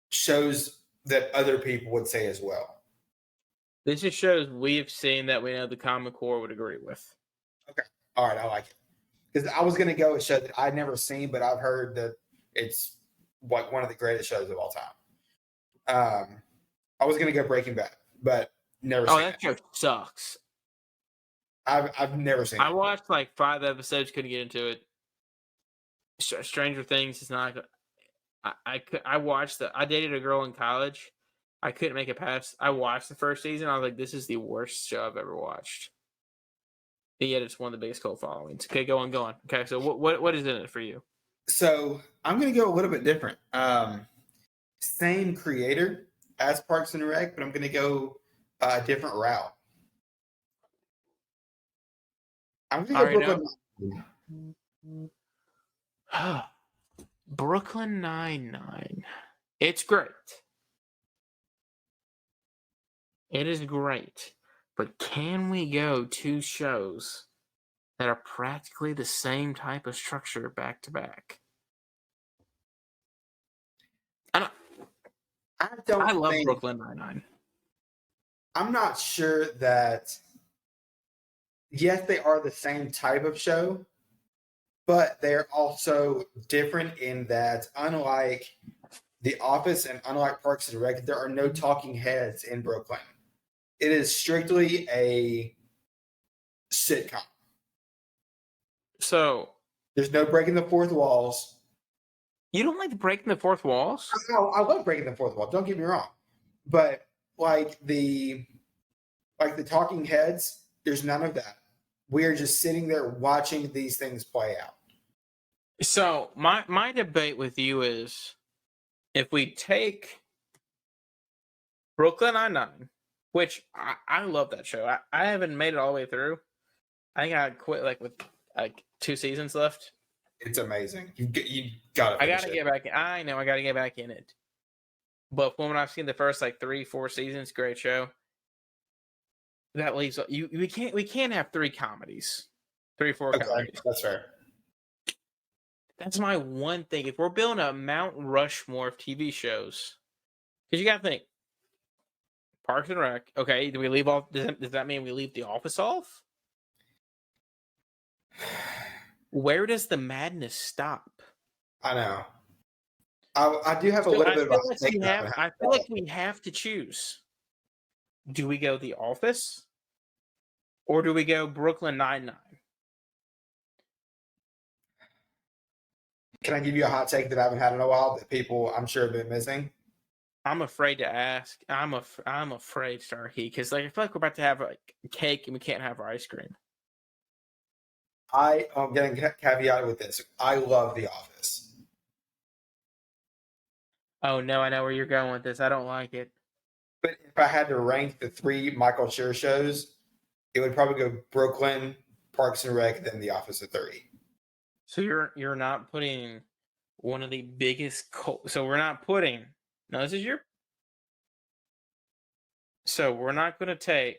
shows that other people would say as well? This just shows we've seen that we know the Common Core would agree with. Okay. All right, I like it. Because I was going to go with a show that I'd never seen, but I've heard that it's like one of the greatest shows of all time. I was going to go Breaking Bad, but never seen it. That show sucks. I've never seen it. I watched like 5 episodes, couldn't get into it. Stranger Things is not. I dated a girl in college. I couldn't make it past. I watched the first season. I was like, this is the worst show I've ever watched. And yet it's one of the biggest cult followings. Okay, go on. Okay, so what is in it for you? So I'm going to go a little bit different. Same creator as Parks and Rec, but I'm going to go a different route. I'm going to go Brooklyn. Brooklyn Nine-Nine. It's great. It is great. But can we go 2 shows that are practically the same type of structure back to back? I love Brooklyn Nine-Nine. I'm not sure that. Yes, they are the same type of show, but they're also different in that, unlike The Office and unlike Parks and Rec, there are no talking heads in Brooklyn. It is strictly a sitcom. So there's no breaking the fourth walls. You don't like breaking the fourth walls? No, I love breaking the fourth wall. Don't get me wrong, but like the talking heads, there's none of that. We are just sitting there watching these things play out. So my debate with you is, if we take Brooklyn Nine-Nine, which I love that show. I haven't made it all the way through. I think I quit like with like 2 seasons left. It's amazing. You gotta. I Finish gotta it. get back in. I know I gotta get back in it. But when I've seen the first like 3-4 seasons, great show. That leaves you. We can't have 3 comedies, 3-4 Okay, comedies. that's fair. That's my one thing. If we're building a Mount Rushmore of TV shows, because you gotta think, Parks and Rec. Okay, do we leave off? Does that mean we leave The Office off? Where does the madness stop? I know. I do have a So little I bit of feel a like take we on have. it. I feel like we have to choose. Do we go The Office, or do we go Brooklyn Nine-Nine? Can I give you a hot take that I haven't had in a while that people I'm sure have been missing? I'm afraid to ask. I'm afraid, Starkey, because like I feel like we're about to have like cake and we can't have our ice cream. I'm going to caveat with this. I love The Office. Oh no, I know where you're going with this. I don't like it. But if I had to rank the 3 Michael Schur shows, it would probably go Brooklyn, Parks and Rec, then The Office at 3. So you're not putting one of the biggest. So we're not putting. No, this is your. So we're not going to take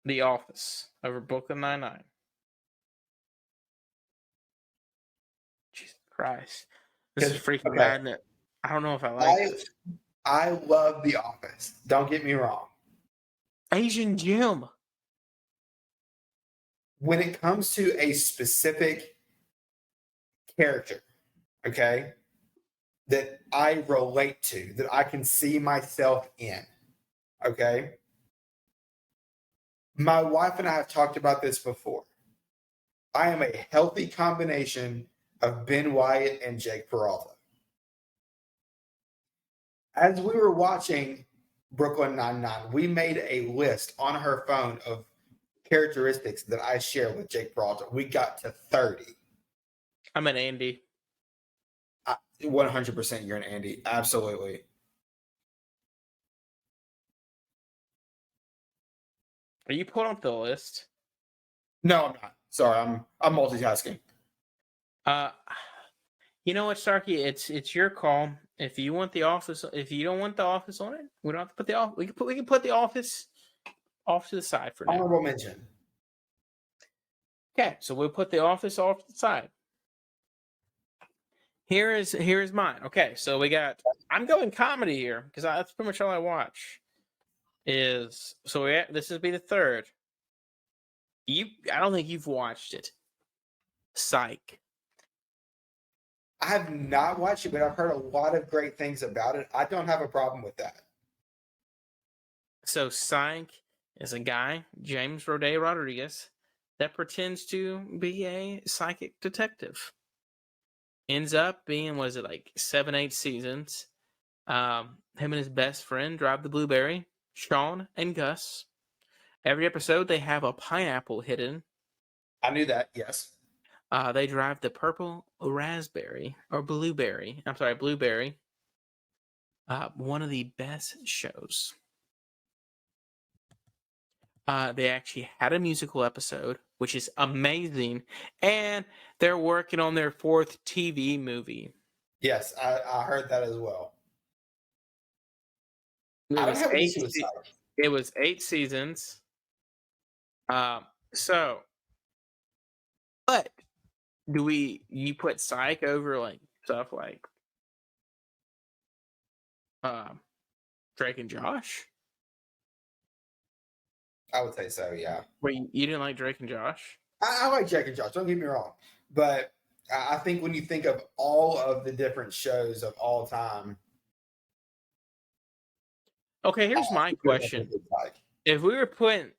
The Office over Brooklyn Nine-Nine. Jesus Christ, this is freaking Okay. bad. I don't know if I like it. I love The Office. Don't get me wrong. Asian Jim. When it comes to a specific character, okay, that I relate to, that I can see myself in, okay? My wife and I have talked about this before. I am a healthy combination of Ben Wyatt and Jake Peralta. As we were watching Brooklyn Nine-Nine, we made a list on her phone of characteristics that I share with Jake Peralta. We got to 30. I'm an Andy. 100% you're an Andy. Absolutely. Are you pulling up the list? No, I'm not. Sorry, I'm multitasking. You know what, Starkey? It's your call. If you want The Office, if you don't want The Office on it, we don't have to put the office. We can put The Office off to the side for now. Honorable mention. Okay, so we'll put The Office off to the side. Here is mine. Okay, so we got. I'm going comedy here because that's pretty much all I watch. This would be the third. I don't think you've watched it. Psych. I have not watched it, but I've heard a lot of great things about it. I don't have a problem with that. So Psych is a guy, James Roday Rodriguez, that pretends to be a psychic detective. Ends up being, was it like 7-8 seasons? Him and his best friend drive the Blueberry, Sean and Gus. Every episode they have a pineapple hidden. I knew that, yes. They drive the purple raspberry or blueberry. I'm sorry, blueberry. One of the best shows. They actually had a musical episode, which is amazing, and they're working on their 4th TV movie. Yes, I heard that as well. It was 8 seasons. But you put Psych over like stuff like Drake and Josh? I would say so, yeah. Wait, you didn't like Drake and Josh? I like Drake and Josh, don't get me wrong. But I think when you think of all of the different shows of all time. Okay, here's my question. If we were putting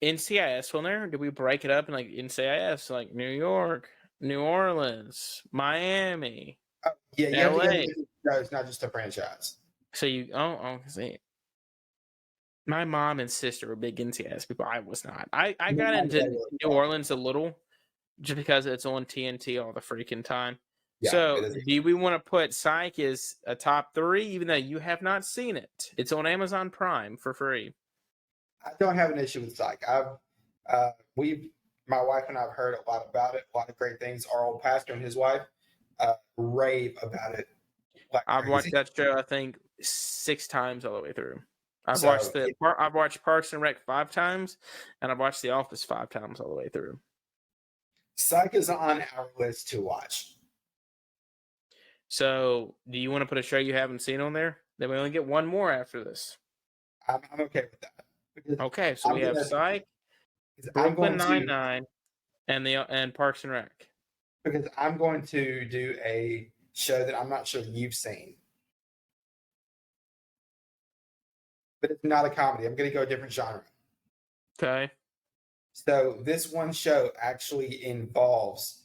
NCIS on there, did we break it up in like NCIS, like New York, New Orleans, Miami? Yeah, you LA. have to go it's not just a franchise. So see. My mom and sister were big NCIS people. I was not. I got into New Orleans a little just because it's on TNT all the freaking time. Yeah, So, it is. do we want to put Psych as a top 3, even though you have not seen it? It's on Amazon Prime for free. I don't have an issue with Psych. My wife and I have heard a lot about it, a lot of great things. Our old pastor and his wife rave about it. Like I've watched crazy. that show, I think, 6 times all the way through. I've So, watched Parks and Rec 5 times, and I've watched The Office 5 times all the way through. Psych is on our list to watch. So, do you want to put a show you haven't seen on there? Then we only get one more after this. I'm okay with that. Because Okay, so we have Psych, I'm Brooklyn going to Nine-Nine, and Parks and Rec. because I'm going to do a show that I'm not sure you've seen. But it's not a comedy. I'm going to go a different genre. Okay. So this one show actually involves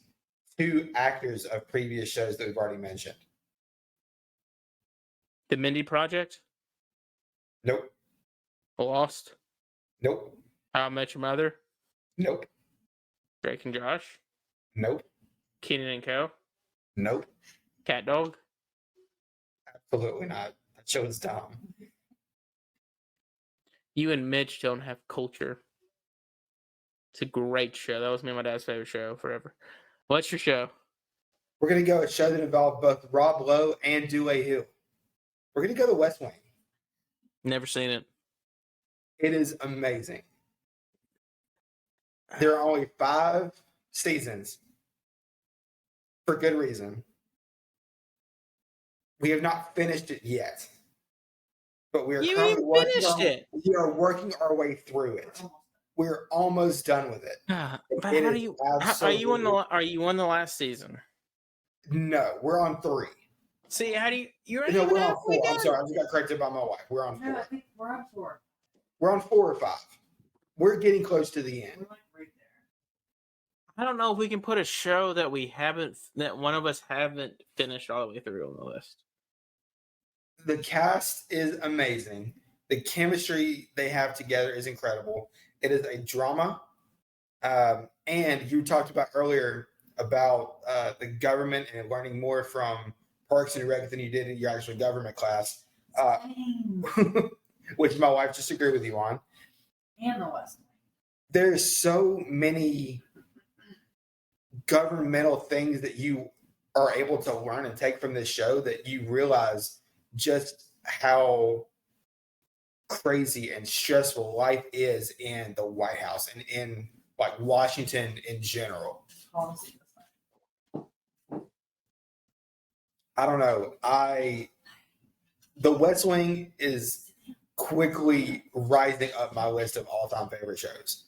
2 actors of previous shows that we've already mentioned. The Mindy Project, Nope. Lost, Nope. How I Met Your Mother, Nope. Drake and Josh, Nope. Keenan and Co, Nope. Cat Dog. Absolutely not. That show is dumb. You and Mitch don't have culture. It's a great show. That was me and my dad's favorite show forever. What's your show? We're going to go a show that involved both Rob Lowe and Dule Hill. We're going to go to West Wing. Never seen it. It is amazing. There are only 5 seasons for good reason. We have not finished it yet, but we are You currently ain't finished it. We are working our way through it. We're almost done with it. But It how is do you? absolutely- Are you on the last season? No, we're on 3. See, how do you? You're No, we're on halfway 4. I'm done. sorry, I just got corrected by my wife. We're on 4. No, I think we're on 4. We're on 4 or 5. We're getting close to the end. We're like right there. I don't know if we can put a show that that one of us haven't finished all the way through on the list. The cast is amazing. The chemistry they have together is incredible. It is a drama. And you talked about earlier about the government and learning more from Parks and Rec than you did in your actual government class, Dang. which my wife just agreed with you on. And the West Wing. There's so many governmental things that you are able to learn and take from this show that you realize just how crazy and stressful life is in the White House and in like Washington in general. Policy. I don't know. The West Wing is quickly rising up my list of all-time favorite shows.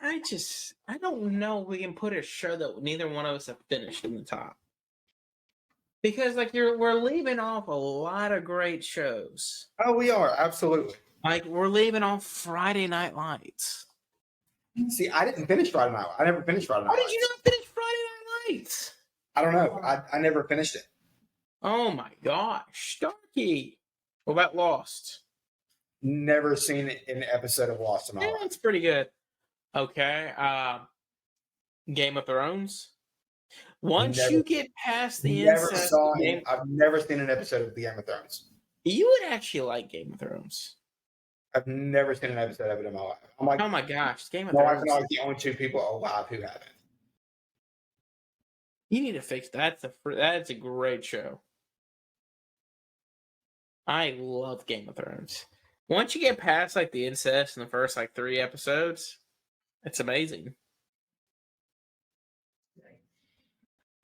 I don't know if we can put a show that neither one of us have finished in the top. Because we're leaving off a lot of great shows. Oh, we are absolutely. Like we're leaving off Friday Night Lights. See, I didn't finish Friday Night. I never finished Friday Night. How did you not finish Friday Night Lights? I don't know. I never finished it. Oh my gosh, Starkey. What about Lost? Never seen an episode of Lost in my Yeah, life. it's pretty good. Okay. Game of Thrones. Once Never- you get past the Never incest, saw. I've never seen an episode of Game of Thrones. you would actually like Game of Thrones. I've never seen an episode of it in my life. I'm like, Oh my gosh, Game of my wife Thrones. and I are the only 2 people alive who haven't. You need to fix that. That's a great show. I love Game of Thrones. Once you get past like the incest in the first 3 episodes, it's amazing.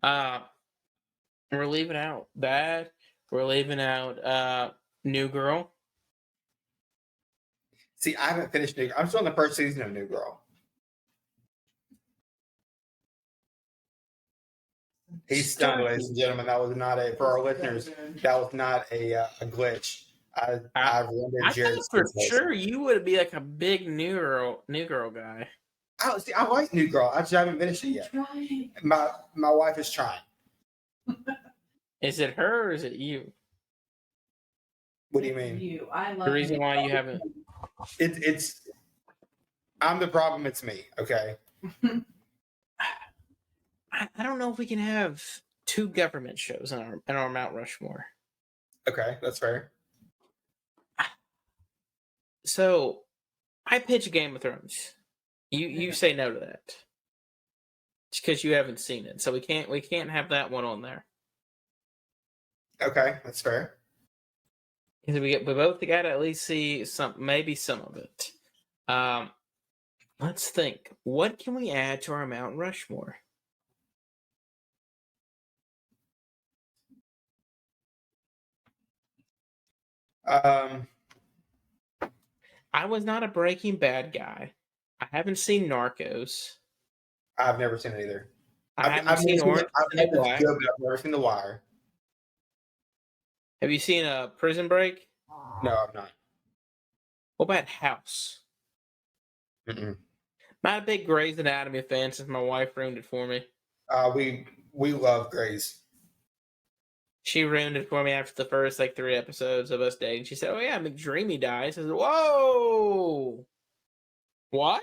We're leaving out that. We're leaving out New Girl. See, I haven't finished New Girl. I'm still on the first season of New Girl. He's stunned, ladies and gentlemen. That was not for our listeners. That was not a glitch. I rendered I Jared's thought for sensation. sure you would be like a big New Girl guy. See, I like New Girl. I just haven't finished it yet. Trying. My wife is trying. Is it her or is it you? What do you mean? You. I love The reason why you haven't. It's I'm the problem. It's me. Okay. I don't know if we can have two government shows in our Mount Rushmore. Okay, that's fair. So I pitch Game of Thrones. You say no to that. It's because you haven't seen it. So we can't have that one on there. Okay, that's fair. Because we both got to at least see maybe some of it. Let's think. What can we add to our Mount Rushmore? Um, I was not a Breaking Bad guy. I haven't seen Narcos. I've never seen it either. I haven't seen Orange I've is the heard New it's Black. good, but I've never seen The Wire. Have you seen Prison Break? No, I've not. What about House? Mm-mm. Not a big Grey's Anatomy fan since my wife ruined it for me. We love Grey's. She ruined it for me after the first 3 episodes of us dating. She said, "Oh yeah, McDreamy dies." I said, "Whoa, what?"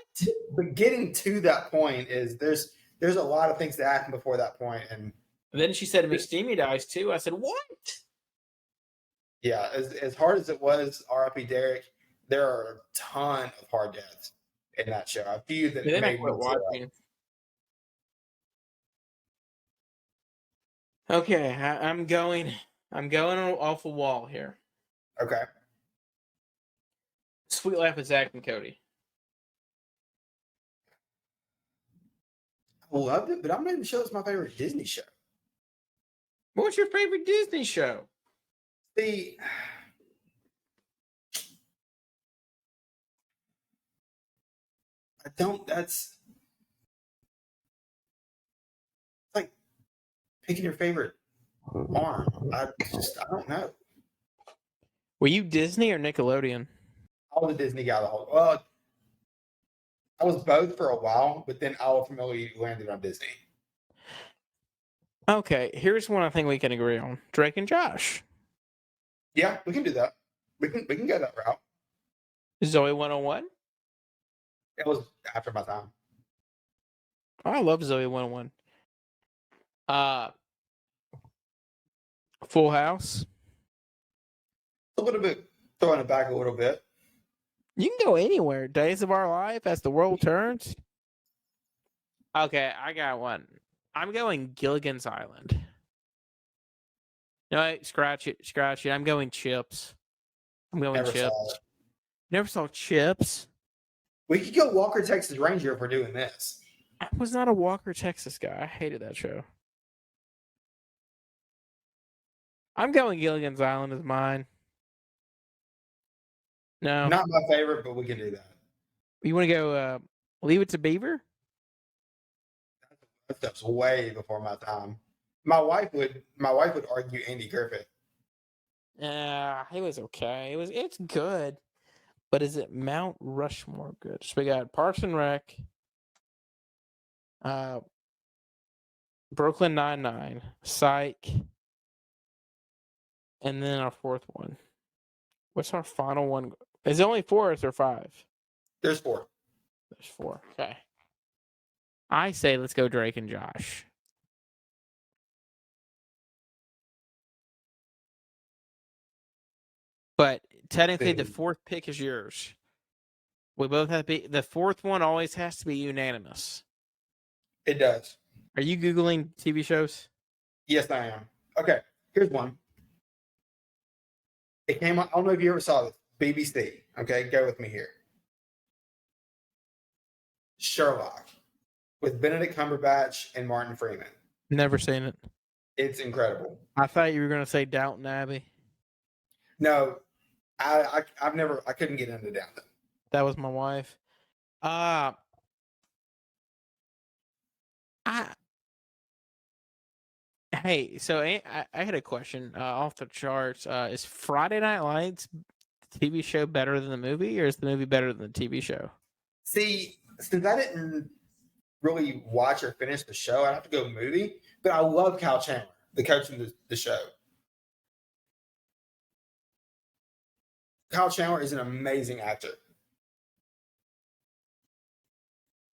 But getting to that point is there's a lot of things that happen before that point, and Then she said McDreamy dies too. I said, "What?" yeah, as hard as it was, R.I.P. Derek, there are a ton of hard deaths in that show. A few that And then I made me quit tear up. watching. Okay, I'm going off a wall here. Okay. Sweet Life of Zach and Cody. I loved it, but I'm not even sure it's my favorite Disney show. What's your favorite Disney show? See, I don't. That's like picking your favorite arm. I don't know. Were you Disney or Nickelodeon? I was a Disney guy the whole. Well, I was both for a while, but then I ultimately landed on Disney. Okay, here's one I think we can agree on: Drake and Josh. Yeah, we can do that. We can go that route. Zoe 101. It was after my time. I love Zoe 101. Full House. A little bit throwing it back a little bit. You can go anywhere. Days of Our Life as the world turns. Okay, I got one. I'm going Gilligan's Island. No, wait, scratch it. I'm going Chips. I'm going Never Chips. saw it. Never saw Chips. We could go Walker Texas Ranger if we're doing this. I was not a Walker, Texas guy. I hated that show. I'm going Gilligan's Island as mine. No. Not my favorite, but we can do that. You want to go Leave It to Beaver? That stuff's way before my time. My wife would argue Andy Griffith. Yeah, it was okay. It's good. But is it Mount Rushmore good? So we got Parks and Rec, Brooklyn Nine-Nine, Psych, and then our fourth one. What's our final one? Is it only 4 or is there 5? There's 4. There's 4. Okay. I say let's go Drake and Josh. But technically the 4th pick is yours. We both have to be the 4th one always has to be unanimous. It does. Are you Googling TV shows? Yes, I am. Okay, here's one. It came on. I don't know if you ever saw this. BBC. Okay, go with me here. Sherlock with Benedict Cumberbatch and Martin Freeman. Never seen it. It's incredible. I thought you were going to say Downton Abbey. No, I couldn't get into Downton. That was my wife. Hey, so I had a question off the charts. Is Friday Night Lights TV show better than the movie, or is the movie better than the TV show? See, since I didn't really watch or finish the show, I'd have to go movie. But I love Kyle Chandler, the coach of the show. Kyle Chandler is an amazing actor.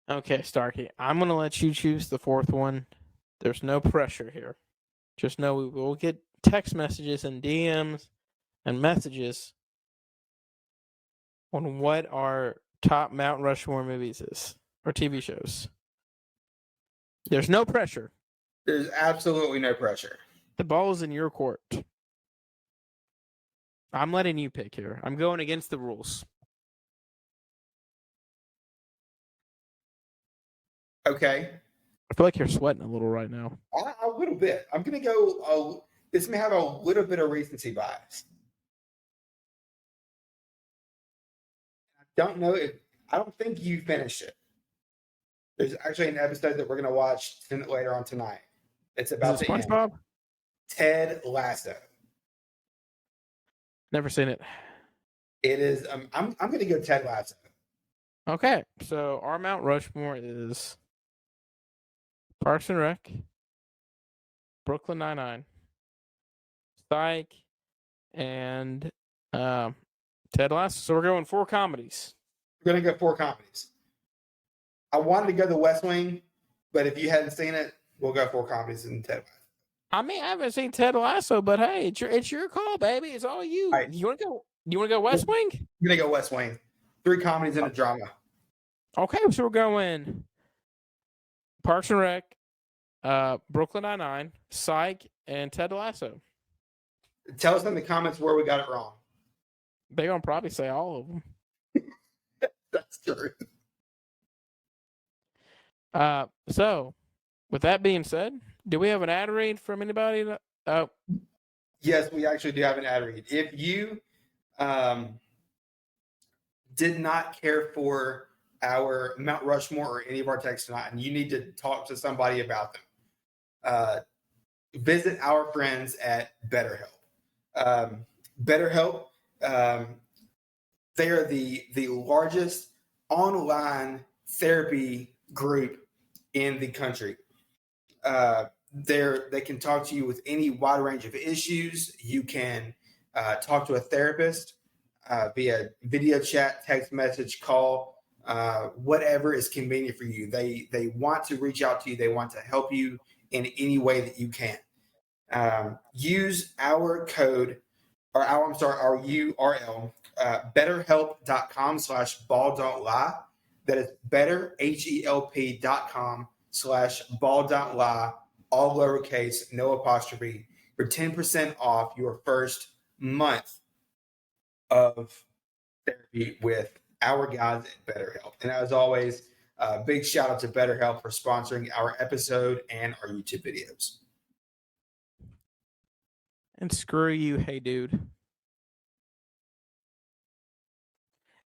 Okay, Starkey, I'm going to let you choose the 4th one. There's no pressure here. Just know we will get text messages and DMs and messages on what our top Mount Rushmore movies is or TV shows. There's no pressure. There's absolutely no pressure. The ball is in your court. I'm letting you pick here. I'm going against the rules. Okay. I feel like you're sweating a little right now. A little bit. I'm going to go. This may have a little bit of recency bias. I don't know if. I don't think you finished it. There's actually an episode that we're going to watch later on tonight. It's about Is it to end. SpongeBob? Ted Lasso. Never seen it. It is. I'm going to go Ted Lasso. Okay, so our Mount Rushmore is Parks and Rec, Brooklyn Nine-Nine, Psych, and Ted Lasso. So we're going 4 comedies. We're going to go 4 comedies. I wanted to go the West Wing, but if you hadn't seen it, we'll go 4 comedies in Ted Lasso. I mean, I haven't seen Ted Lasso, but hey, it's your call, baby. It's all you. All right. You want to go? You want to go West Wing? I'm going to go West Wing. 3 comedies and a drama. Okay, so we're going Parks and Rec, Brooklyn Nine-Nine, Psych, and Ted Lasso. Tell us in the comments where we got it wrong. They're gonna probably say all of them. That's true. So, with that being said, do we have an ad read from anybody? Yes, we actually do have an ad read. If you did not care for our Mount Rushmore or any of our texts tonight, and you need to talk to somebody about them, visit our friends at BetterHelp. BetterHelp, they are the largest online therapy group in the country. They can talk to you with any wide range of issues. You can talk to a therapist via video chat, text message, call, whatever is convenient for you. They want to reach out to you. They want to help you in any way that you can. Use our code, our URL, betterhelp.com/ball.lie. That is betterhelp.com/ball.lie, all lowercase, no apostrophe, for 10% off your first month of therapy with our guys at BetterHelp. And as always, big shout out to BetterHelp for sponsoring our episode and our YouTube videos. And screw you, hey dude.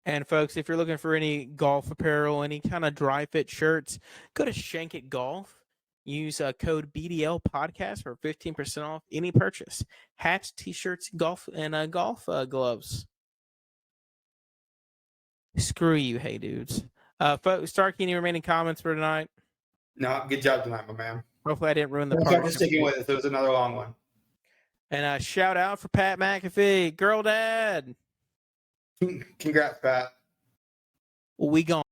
And folks, if you're looking for any golf apparel, any kind of dry fit shirts, go to Shank It Golf. Use code BDL podcast for 15% off any purchase. Hats, t-shirts, golf, and golf gloves. Screw you, hey dudes. Folks, Starkey, any remaining comments for tonight? No, good job tonight, my man. Hopefully I didn't ruin the Thanks party. for sticking with us. It was another long one. And a shout out for Pat McAfee, girl dad. Congrats, Pat. We gone.